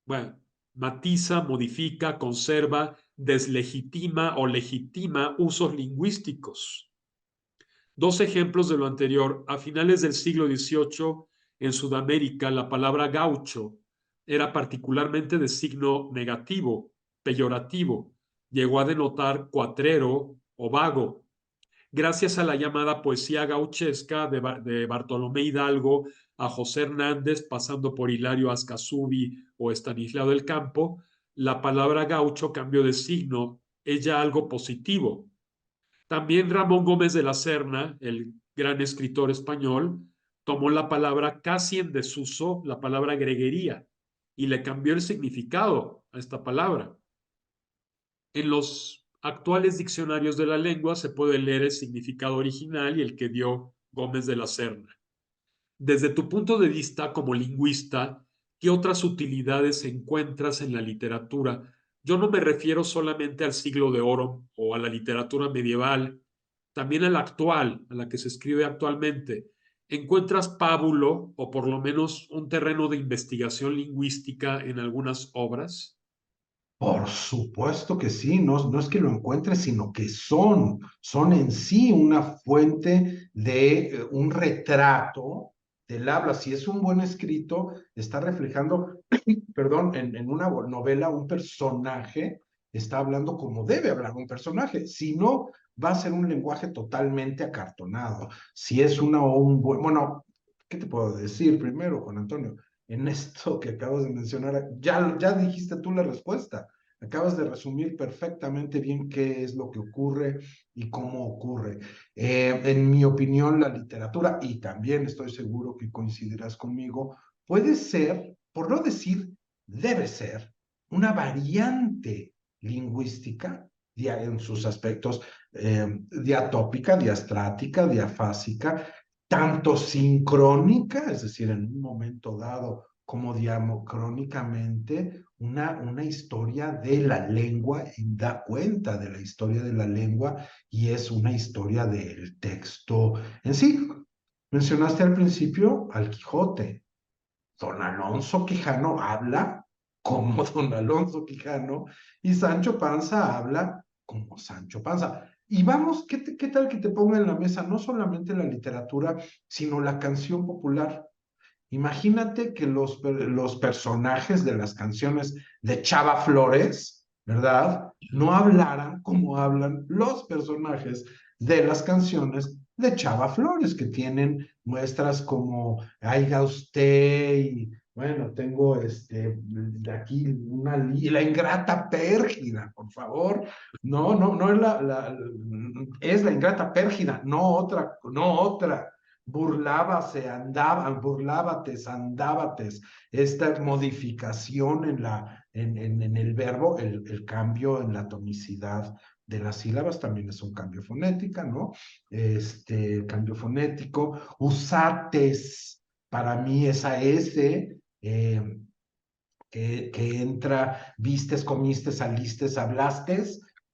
bueno, matiza, modifica, conserva, deslegitima o legitima usos lingüísticos. Dos ejemplos de lo anterior. A finales del siglo XVIII, en Sudamérica, la palabra gaucho era particularmente de signo negativo, peyorativo. Llegó a denotar cuatrero o vago. Gracias a la llamada poesía gauchesca de Bartolomé Hidalgo a José Hernández, pasando por Hilario Ascasubi o Estanislao del Campo, la palabra gaucho cambió de signo, es ya algo positivo. También Ramón Gómez de la Serna, el gran escritor español, tomó la palabra casi en desuso, la palabra greguería, y le cambió el significado a esta palabra. En los actuales diccionarios de la lengua se puede leer el significado original y el que dio Gómez de la Serna. Desde tu punto de vista como lingüista, ¿qué otras utilidades encuentras en la literatura? Yo no me refiero solamente al siglo de oro o a la literatura medieval, también a la actual, a la que se escribe actualmente. ¿Encuentras pábulo o por lo menos un terreno de investigación lingüística en algunas obras? Por supuesto que sí, no, no es que lo encuentres, sino que son en sí una fuente de un retrato del habla. Si es un buen escrito, está reflejando, perdón, en una novela un personaje está hablando como debe hablar un personaje. Si no, va a ser un lenguaje totalmente acartonado. Si es una o un buen, bueno, ¿qué te puedo decir primero, Juan Antonio? en esto que acabas de mencionar. Ya dijiste tú la respuesta. Acabas de resumir perfectamente bien qué es lo que ocurre y cómo ocurre. En mi opinión, la literatura, y también estoy seguro que coincidirás conmigo, puede ser, por no decir, debe ser, una variante lingüística en sus aspectos diatópica, diastrática, diafásica, tanto sincrónica, es decir, en un momento dado, como diacrónicamente, una historia de la lengua, y da cuenta de la historia de la lengua, y es una historia del texto en sí. Mencionaste al principio al Quijote. Don Alonso Quijano habla como Don Alonso Quijano y Sancho Panza habla como Sancho Panza. Y vamos, ¿qué tal que te ponga en la mesa no solamente la literatura, sino la canción popular? Imagínate que los personajes de las canciones de Chava Flores, ¿verdad? No hablaran como hablan los personajes de las canciones de Chava Flores, que tienen muestras como Aiga usted y bueno, tengo de aquí la ingrata pérgida, por favor. No es es la ingrata pérgida, no otra burlábase, andaban, burlábates, andábates, esta modificación en el verbo, el cambio en la tonicidad de las sílabas también es un cambio fonética, ¿no? Cambio fonético, usates, para mí esa S, que entra, vistes, comiste, saliste, hablaste,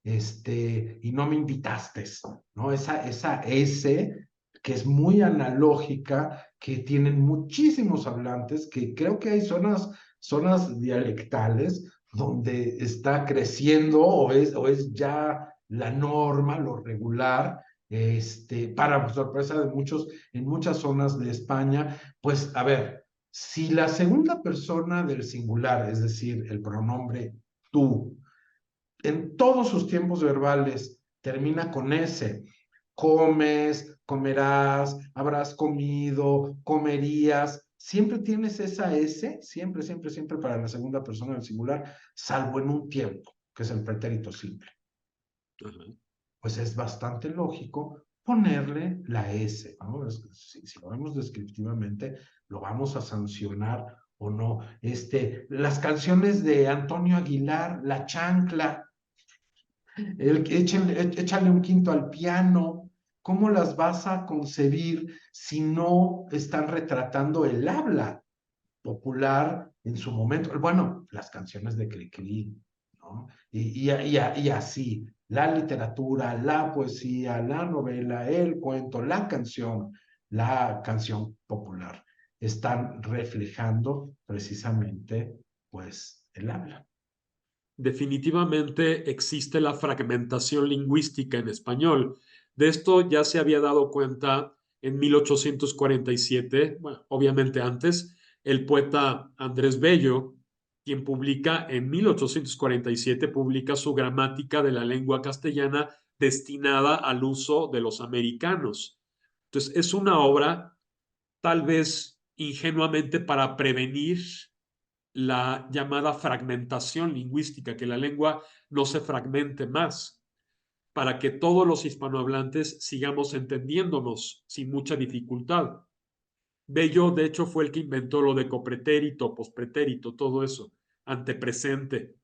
y no me invitaste, ¿no? Esa S que es muy analógica, que tienen muchísimos hablantes, que creo que hay zonas dialectales donde está creciendo o es ya la norma, lo regular, para sorpresa de muchos, en muchas zonas de España, pues a ver, si la segunda persona del singular, es decir, el pronombre tú, en todos sus tiempos verbales termina con S, comes, comerás, habrás comido, comerías, siempre tienes esa S, siempre, siempre, siempre para la segunda persona del singular, salvo en un tiempo, que es el pretérito simple. Ajá. Pues es bastante lógico ponerle la S, ¿no? Si lo vemos descriptivamente, lo vamos a sancionar o no. Las canciones de Antonio Aguilar, La Chancla, échale un quinto al piano, ¿cómo las vas a concebir si no están retratando el habla popular en su momento? Bueno, las canciones de Cricri, ¿no? Y así, la literatura, la poesía, la novela, el cuento, la canción popular, están reflejando precisamente, pues, el habla. Definitivamente existe la fragmentación lingüística en español. De esto ya se había dado cuenta en 1847, bueno, obviamente antes, el poeta Andrés Bello, quien publica en 1847, publica su gramática de la lengua castellana destinada al uso de los americanos. Entonces, es una obra tal vez ingenuamente para prevenir la llamada fragmentación lingüística, que la lengua no se fragmente más, para que todos los hispanohablantes sigamos entendiéndonos sin mucha dificultad. Bello, de hecho, fue el que inventó lo de copretérito, pospretérito, todo eso, antepresente.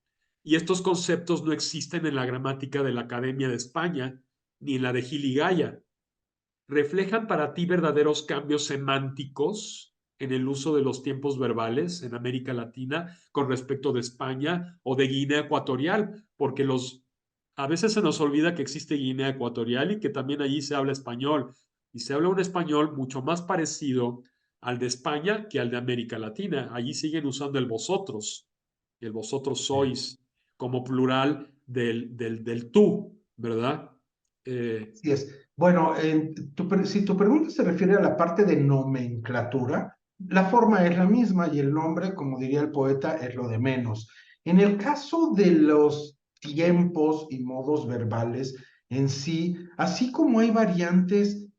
Y estos conceptos no existen en la gramática de la Academia de España ni en la de Gil y Gaya. ¿Reflejan para ti verdaderos cambios semánticos en el uso de los tiempos verbales en América Latina con respecto de España o de Guinea Ecuatorial? Porque a veces se nos olvida que existe Guinea Ecuatorial y que también allí se habla español. Y se habla un español mucho más parecido al de España que al de América Latina. Allí siguen usando el vosotros sois, como plural del tú, ¿verdad? Así es. Bueno, si tu pregunta se refiere a la parte de nomenclatura, la forma es la misma y el nombre, como diría el poeta, es lo de menos. En el caso de los tiempos y modos verbales en sí, así como hay variantes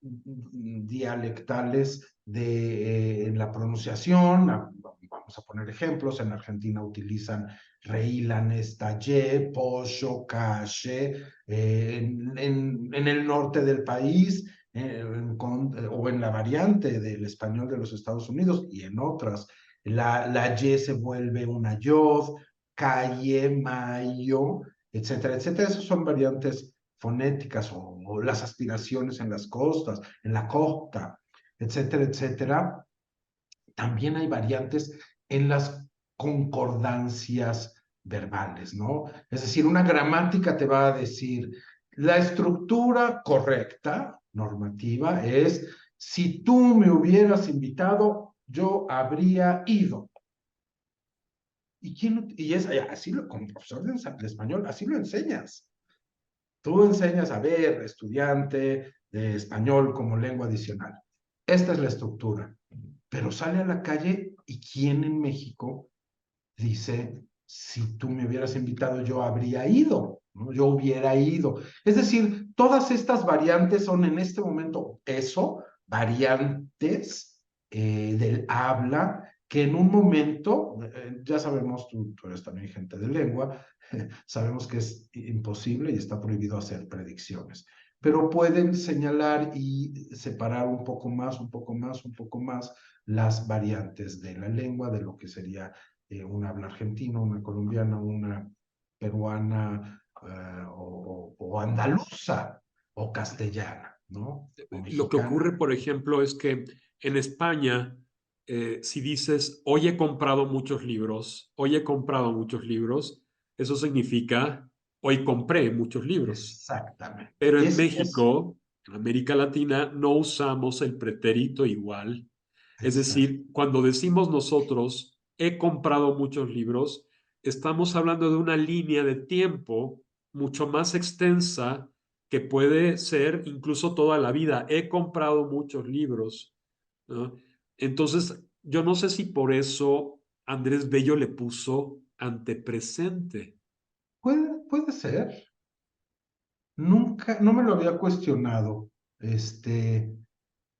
dialectales en la pronunciación. Vamos a poner ejemplos. En Argentina utilizan reílan, estallé, pollo, calle. En el norte del país, o en la variante del español de los Estados Unidos y en otras, la Y se vuelve una yod, calle, mayo, etcétera, etcétera. Esas son variantes fonéticas, o las aspiraciones en las costas, en la costa, etcétera, etcétera. También hay variantes en las concordancias verbales, ¿no? Es decir, una gramática te va a decir, la estructura correcta, normativa, es, si tú me hubieras invitado, yo habría ido. Así como profesor de español, así lo enseñas. Tú enseñas a ver, estudiante de español como lengua adicional. Esta es la estructura. Pero sale a la calle y ¿quién en México dice, si tú me hubieras invitado, yo habría ido, ¿no? Yo hubiera ido? Es decir, todas estas variantes son en este momento eso, variantes del habla, que en un momento, ya sabemos, tú eres también gente de lengua, sabemos que es imposible y está prohibido hacer predicciones, pero pueden señalar y separar un poco más, un poco más, un poco más las variantes de la lengua, de lo que sería una habla argentina, una colombiana, una peruana, o andaluza, o castellana, ¿no? O Lo que ocurre, mexicana. por ejemplo, es que en España, si dices, hoy he comprado muchos libros, hoy he comprado muchos libros, eso significa, hoy compré muchos libros. Exactamente. Pero en México, en América Latina, no usamos el pretérito igual. Es Exacto. decir, cuando decimos nosotros, he comprado muchos libros, estamos hablando de una línea de tiempo mucho más extensa que puede ser incluso toda la vida. He comprado muchos libros, ¿no? Entonces, yo no sé si por eso Andrés Bello le puso antepresente. Puede ser. Nunca, no me lo había cuestionado.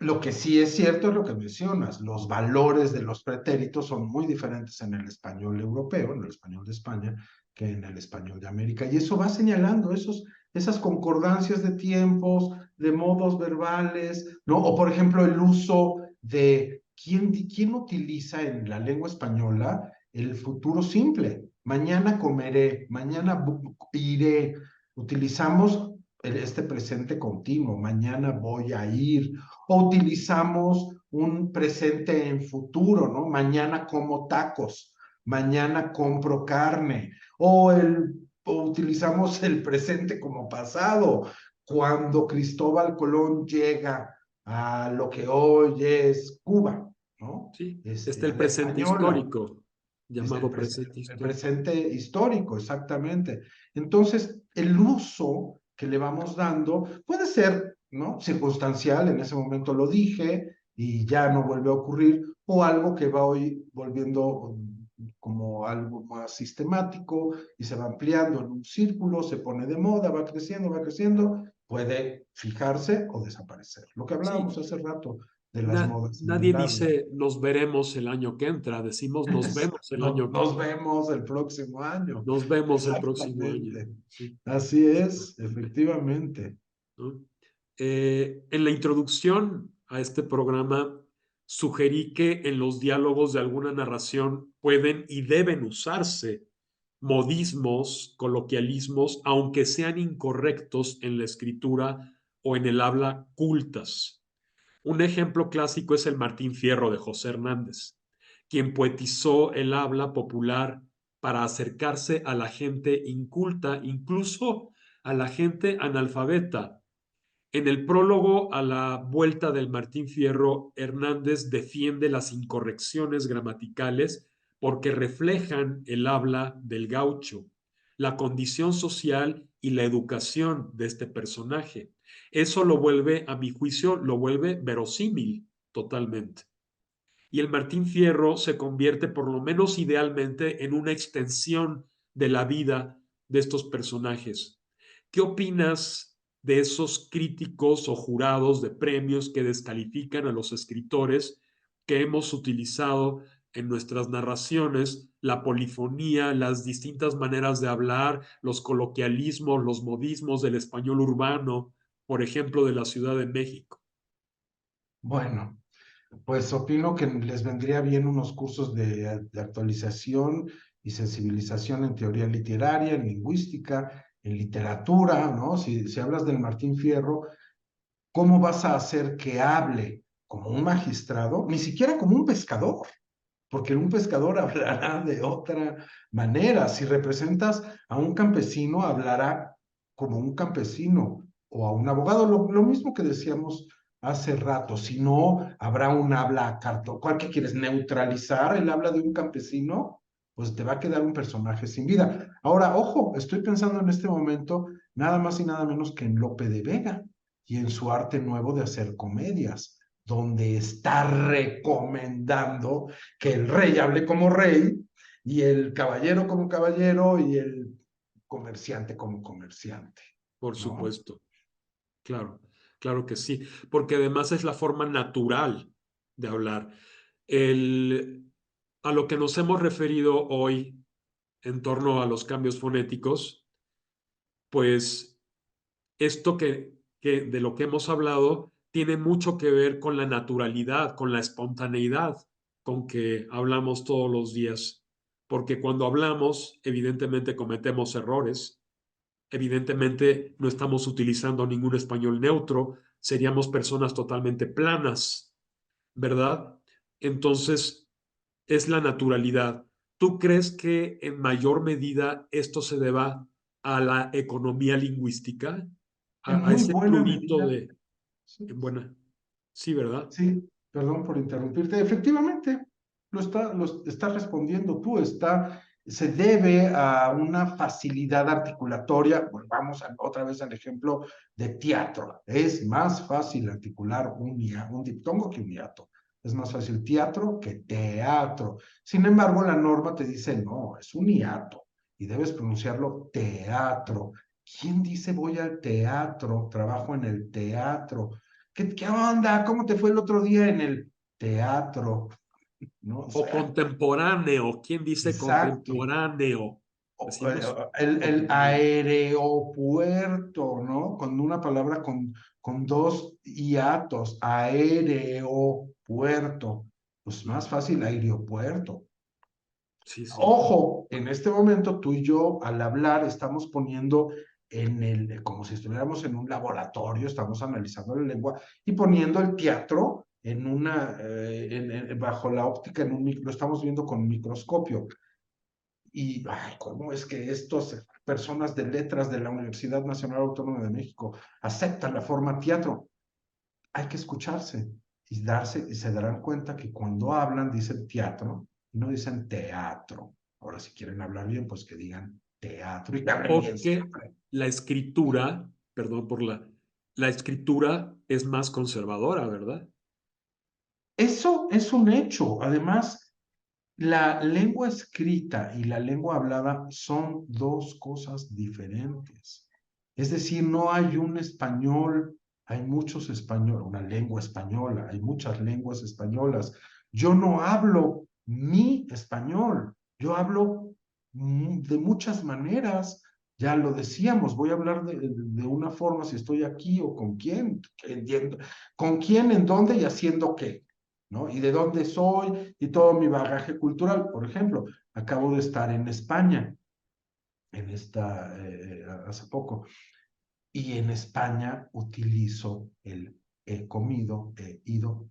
Lo que sí es cierto es lo que mencionas. Los valores de los pretéritos son muy diferentes en el español europeo, en el español de España, que en el español de América. Y eso va señalando esas concordancias de tiempos, de modos verbales, ¿no? O por ejemplo, el uso de quién utiliza en la lengua española el futuro simple. Mañana comeré, mañana iré. Utilizamos este presente continuo, mañana voy a ir, o utilizamos un presente en futuro, ¿no? Mañana como tacos, mañana compro carne, o utilizamos el presente como pasado, cuando Cristóbal Colón llega a lo que hoy es Cuba, ¿no? Sí, está el A la presente española. histórico, Es llamado presente el histórico. presente histórico, exactamente. Entonces, el uso que le vamos dando puede ser, ¿no? Circunstancial, en ese momento lo dije y ya no vuelve a ocurrir, o algo que va hoy volviendo como algo más sistemático y se va ampliando en un círculo, se pone de moda, va creciendo, puede fijarse o desaparecer. Lo que hablábamos Sí, hace rato de las modas en nadie el habla. dice nos veremos el año que entra, decimos nos vemos el No, año que nos entra, vemos el próximo año. nos vemos el próximo año. Exactamente. Sí. Así es, efectivamente. ¿No? En la introducción a este programa sugerí que en los diálogos de alguna narración pueden y deben usarse modismos, coloquialismos, aunque sean incorrectos en la escritura o en el habla cultas. Un ejemplo clásico es el Martín Fierro de José Hernández, quien poetizó el habla popular para acercarse a la gente inculta, incluso a la gente analfabeta. En el prólogo a la vuelta del Martín Fierro, Hernández defiende las incorrecciones gramaticales porque reflejan el habla del gaucho, la condición social y la educación de este personaje. Eso lo vuelve, a mi juicio, lo vuelve verosímil totalmente. Y el Martín Fierro se convierte, por lo menos idealmente, en una extensión de la vida de estos personajes. ¿Qué opinas de esos críticos o jurados de premios que descalifican a los escritores que hemos utilizado en nuestras narraciones, la polifonía, las distintas maneras de hablar, los coloquialismos, los modismos del español urbano, por ejemplo, de la Ciudad de México. Bueno, pues opino que les vendría bien unos cursos de actualización y sensibilización en teoría literaria, en lingüística, en literatura, ¿no? Si hablas del Martín Fierro, ¿cómo vas a hacer que hable como un magistrado? Ni siquiera como un pescador, porque un pescador hablará de otra manera. Si representas a un campesino, hablará como un campesino o a un abogado, lo mismo que decíamos hace rato. Si no, habrá un habla carto. ¿Cuál que quieres? ¿Neutralizar el habla de un campesino? Pues te va a quedar un personaje sin vida. Ahora, ojo, estoy pensando en este momento nada más y nada menos que en Lope de Vega y en su arte nuevo de hacer comedias, donde está recomendando que el rey hable como rey y el caballero como caballero y el comerciante como comerciante, Por ¿no? supuesto, claro, claro que sí, porque además es la forma natural de hablar. El, a lo que nos hemos referido hoy en torno a los cambios fonéticos, pues esto que de lo que hemos hablado tiene mucho que ver con la naturalidad, con la espontaneidad con que hablamos todos los días, porque cuando hablamos, evidentemente cometemos errores, evidentemente no estamos utilizando ningún español neutro, seríamos personas totalmente planas, ¿verdad? Entonces, es la naturalidad. ¿Tú crees que en mayor medida esto se deba a la economía lingüística, En a muy ese buena plurito medida. de, Sí, en buena, sí, ¿verdad? sí, perdón por interrumpirte. Efectivamente, lo está respondiendo tú. Se debe a una facilidad articulatoria. Volvamos otra vez al ejemplo de teatro. Es más fácil articular un diptongo que un hiato. Es más fácil teatro que teatro. Sin embargo, la norma te dice, no, es un hiato y debes pronunciarlo teatro. ¿Quién dice voy al teatro? Trabajo en el teatro. ¿Qué onda? ¿Cómo te fue el otro día en el teatro? ¿No? O O sea, contemporáneo. ¿Quién dice exacto. contemporáneo? Decimos El contemporáneo. aeropuerto, ¿no? Con una palabra con dos hiatos, aeropuerto. Pues más fácil, aeropuerto. Sí, sí. Ojo, en este momento tú y yo al hablar estamos poniendo como si estuviéramos en un laboratorio, estamos analizando la lengua y poniendo el teatro bajo la óptica lo estamos viendo con un microscopio. Y, ay, ¿cómo es que estas personas de letras de la Universidad Nacional Autónoma de México aceptan la forma teatro? Hay que escucharse y se darán cuenta que cuando hablan dicen teatro y no dicen teatro. Ahora, si quieren hablar bien, pues que digan teatro y que hablen bien Porque siempre. la escritura, perdón por la escritura es más conservadora, ¿verdad? Eso es un hecho. Además, la lengua escrita y la lengua hablada son dos cosas diferentes. Es decir, no hay un español, hay muchos españoles, una lengua española, hay muchas lenguas españolas. Yo no hablo mi español, yo hablo de muchas maneras. Ya lo decíamos, voy a hablar de una forma si estoy aquí o con quién, entiendo, con quién, en dónde y haciendo qué. ¿No? Y de dónde soy y todo mi bagaje cultural. Por ejemplo, acabo de estar en España hace poco y en España utilizo el he comido, he ido.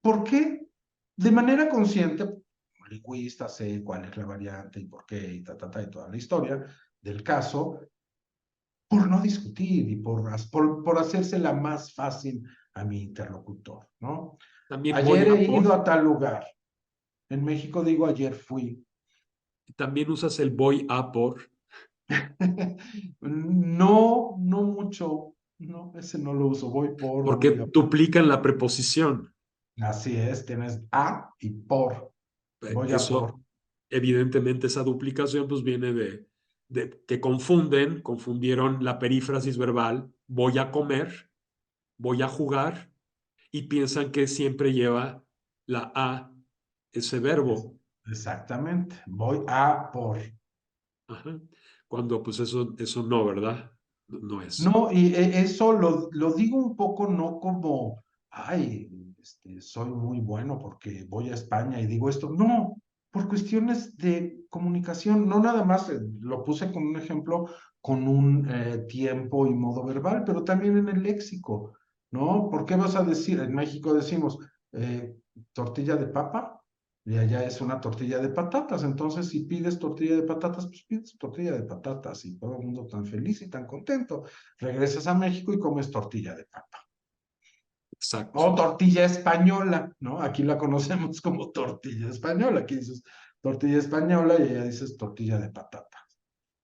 ¿Por qué? De manera consciente, como lingüista sé cuál es la variante y por qué y y toda la historia del caso, por no discutir y por hacérsela más fácil a mi interlocutor, ¿no? También voy Ayer a he por, ido a tal lugar. En México digo ayer fui. también usas el voy a por, No, no mucho. No, ese no lo uso. porque Voy a. duplican la preposición. Así es, tienes a y por. Voy a por. Eso, evidentemente, esa duplicación pues viene que confundieron la perífrasis verbal, voy a comer, voy a jugar, y piensan que siempre lleva la A, ese Es- verbo. Exactamente. Voy a por. Ajá. Cuando pues eso no, ¿verdad? No es. No, y eso lo digo un poco no como, ay, soy muy bueno porque voy a España y digo esto. No, por cuestiones de comunicación, no nada más, lo puse con un ejemplo, con un tiempo y modo verbal, pero también en el léxico, ¿no? ¿Por qué vas a decir, en México decimos eh, tortilla de papa? Y allá es una tortilla de patatas. Entonces, si pides tortilla de patatas, pues pides tortilla de patatas y todo el mundo tan feliz y tan contento. Regresas a México y comes tortilla de papa. Exacto. O tortilla española, ¿no? Aquí la conocemos como tortilla española. Aquí dices tortilla española y allá dices tortilla de patata.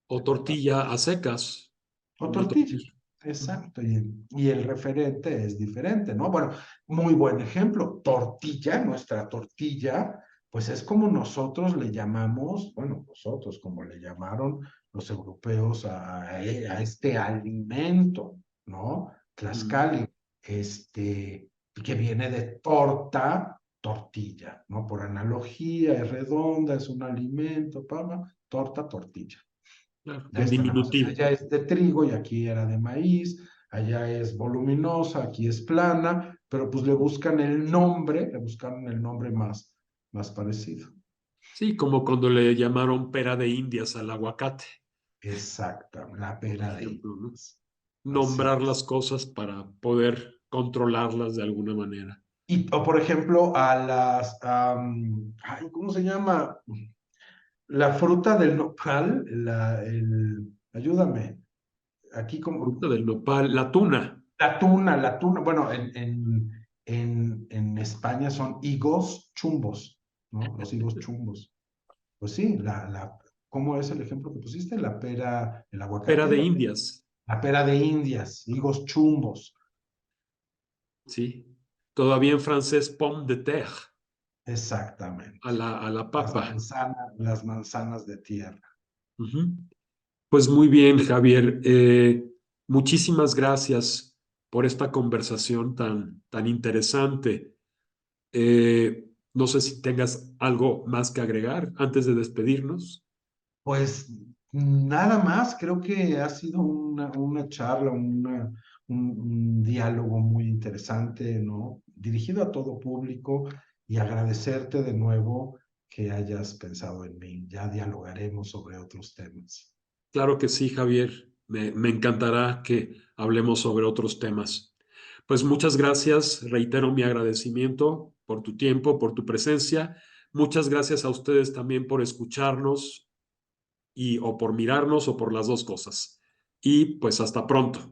O De patata. tortilla a secas. O Una tortilla. tortilla. Ujú. Exacto. Y el referente es diferente, ¿no? Bueno, muy buen ejemplo. Tortilla, nuestra tortilla, pues es como nosotros le llamamos, bueno, nosotros como le llamaron los europeos a este alimento, ¿no? Mm, Tlaxcali, que viene de torta, tortilla, ¿no? Por analogía, es redonda, es un alimento, torta, tortilla. claro, De en esto nada más. diminutivo. Allá es de trigo y aquí era de maíz, allá es voluminosa, aquí es plana, pero pues le buscan el nombre, le buscaron el nombre más parecido. Sí, como cuando le llamaron pera de Indias al aguacate, Exacta, la por pera de ejemplo, ¿no? Indias. Así Nombrar es. las cosas para poder controlarlas de alguna manera. O por ejemplo, ay, ¿cómo se llama? La fruta del nopal, ayúdame, aquí como, Fruta del nopal, la tuna. La tuna, bueno, en España son higos chumbos, ¿no? Los higos chumbos. Pues sí, ¿cómo es el ejemplo que pusiste? La pera, el Pera aguacate, de Indias, la pera de Indias, higos chumbos, ¿sí? Todavía en francés, pomme de terre, exactamente. a la papa. Las manzanas de tierra. Ujú. Pues muy bien, Javier. Muchísimas gracias por esta conversación tan interesante. No sé si tengas algo más que agregar antes de despedirnos. Pues nada más, creo que ha sido una charla, un diálogo muy interesante, ¿no? Dirigido a todo público y agradecerte de nuevo que hayas pensado en mí. Ya dialogaremos sobre otros temas. Claro que sí, Javier. Me encantará que hablemos sobre otros temas. Pues muchas gracias. Reitero mi agradecimiento por tu tiempo, por tu presencia. Muchas gracias a ustedes también por escucharnos y o por mirarnos o por las dos cosas. Y pues hasta pronto.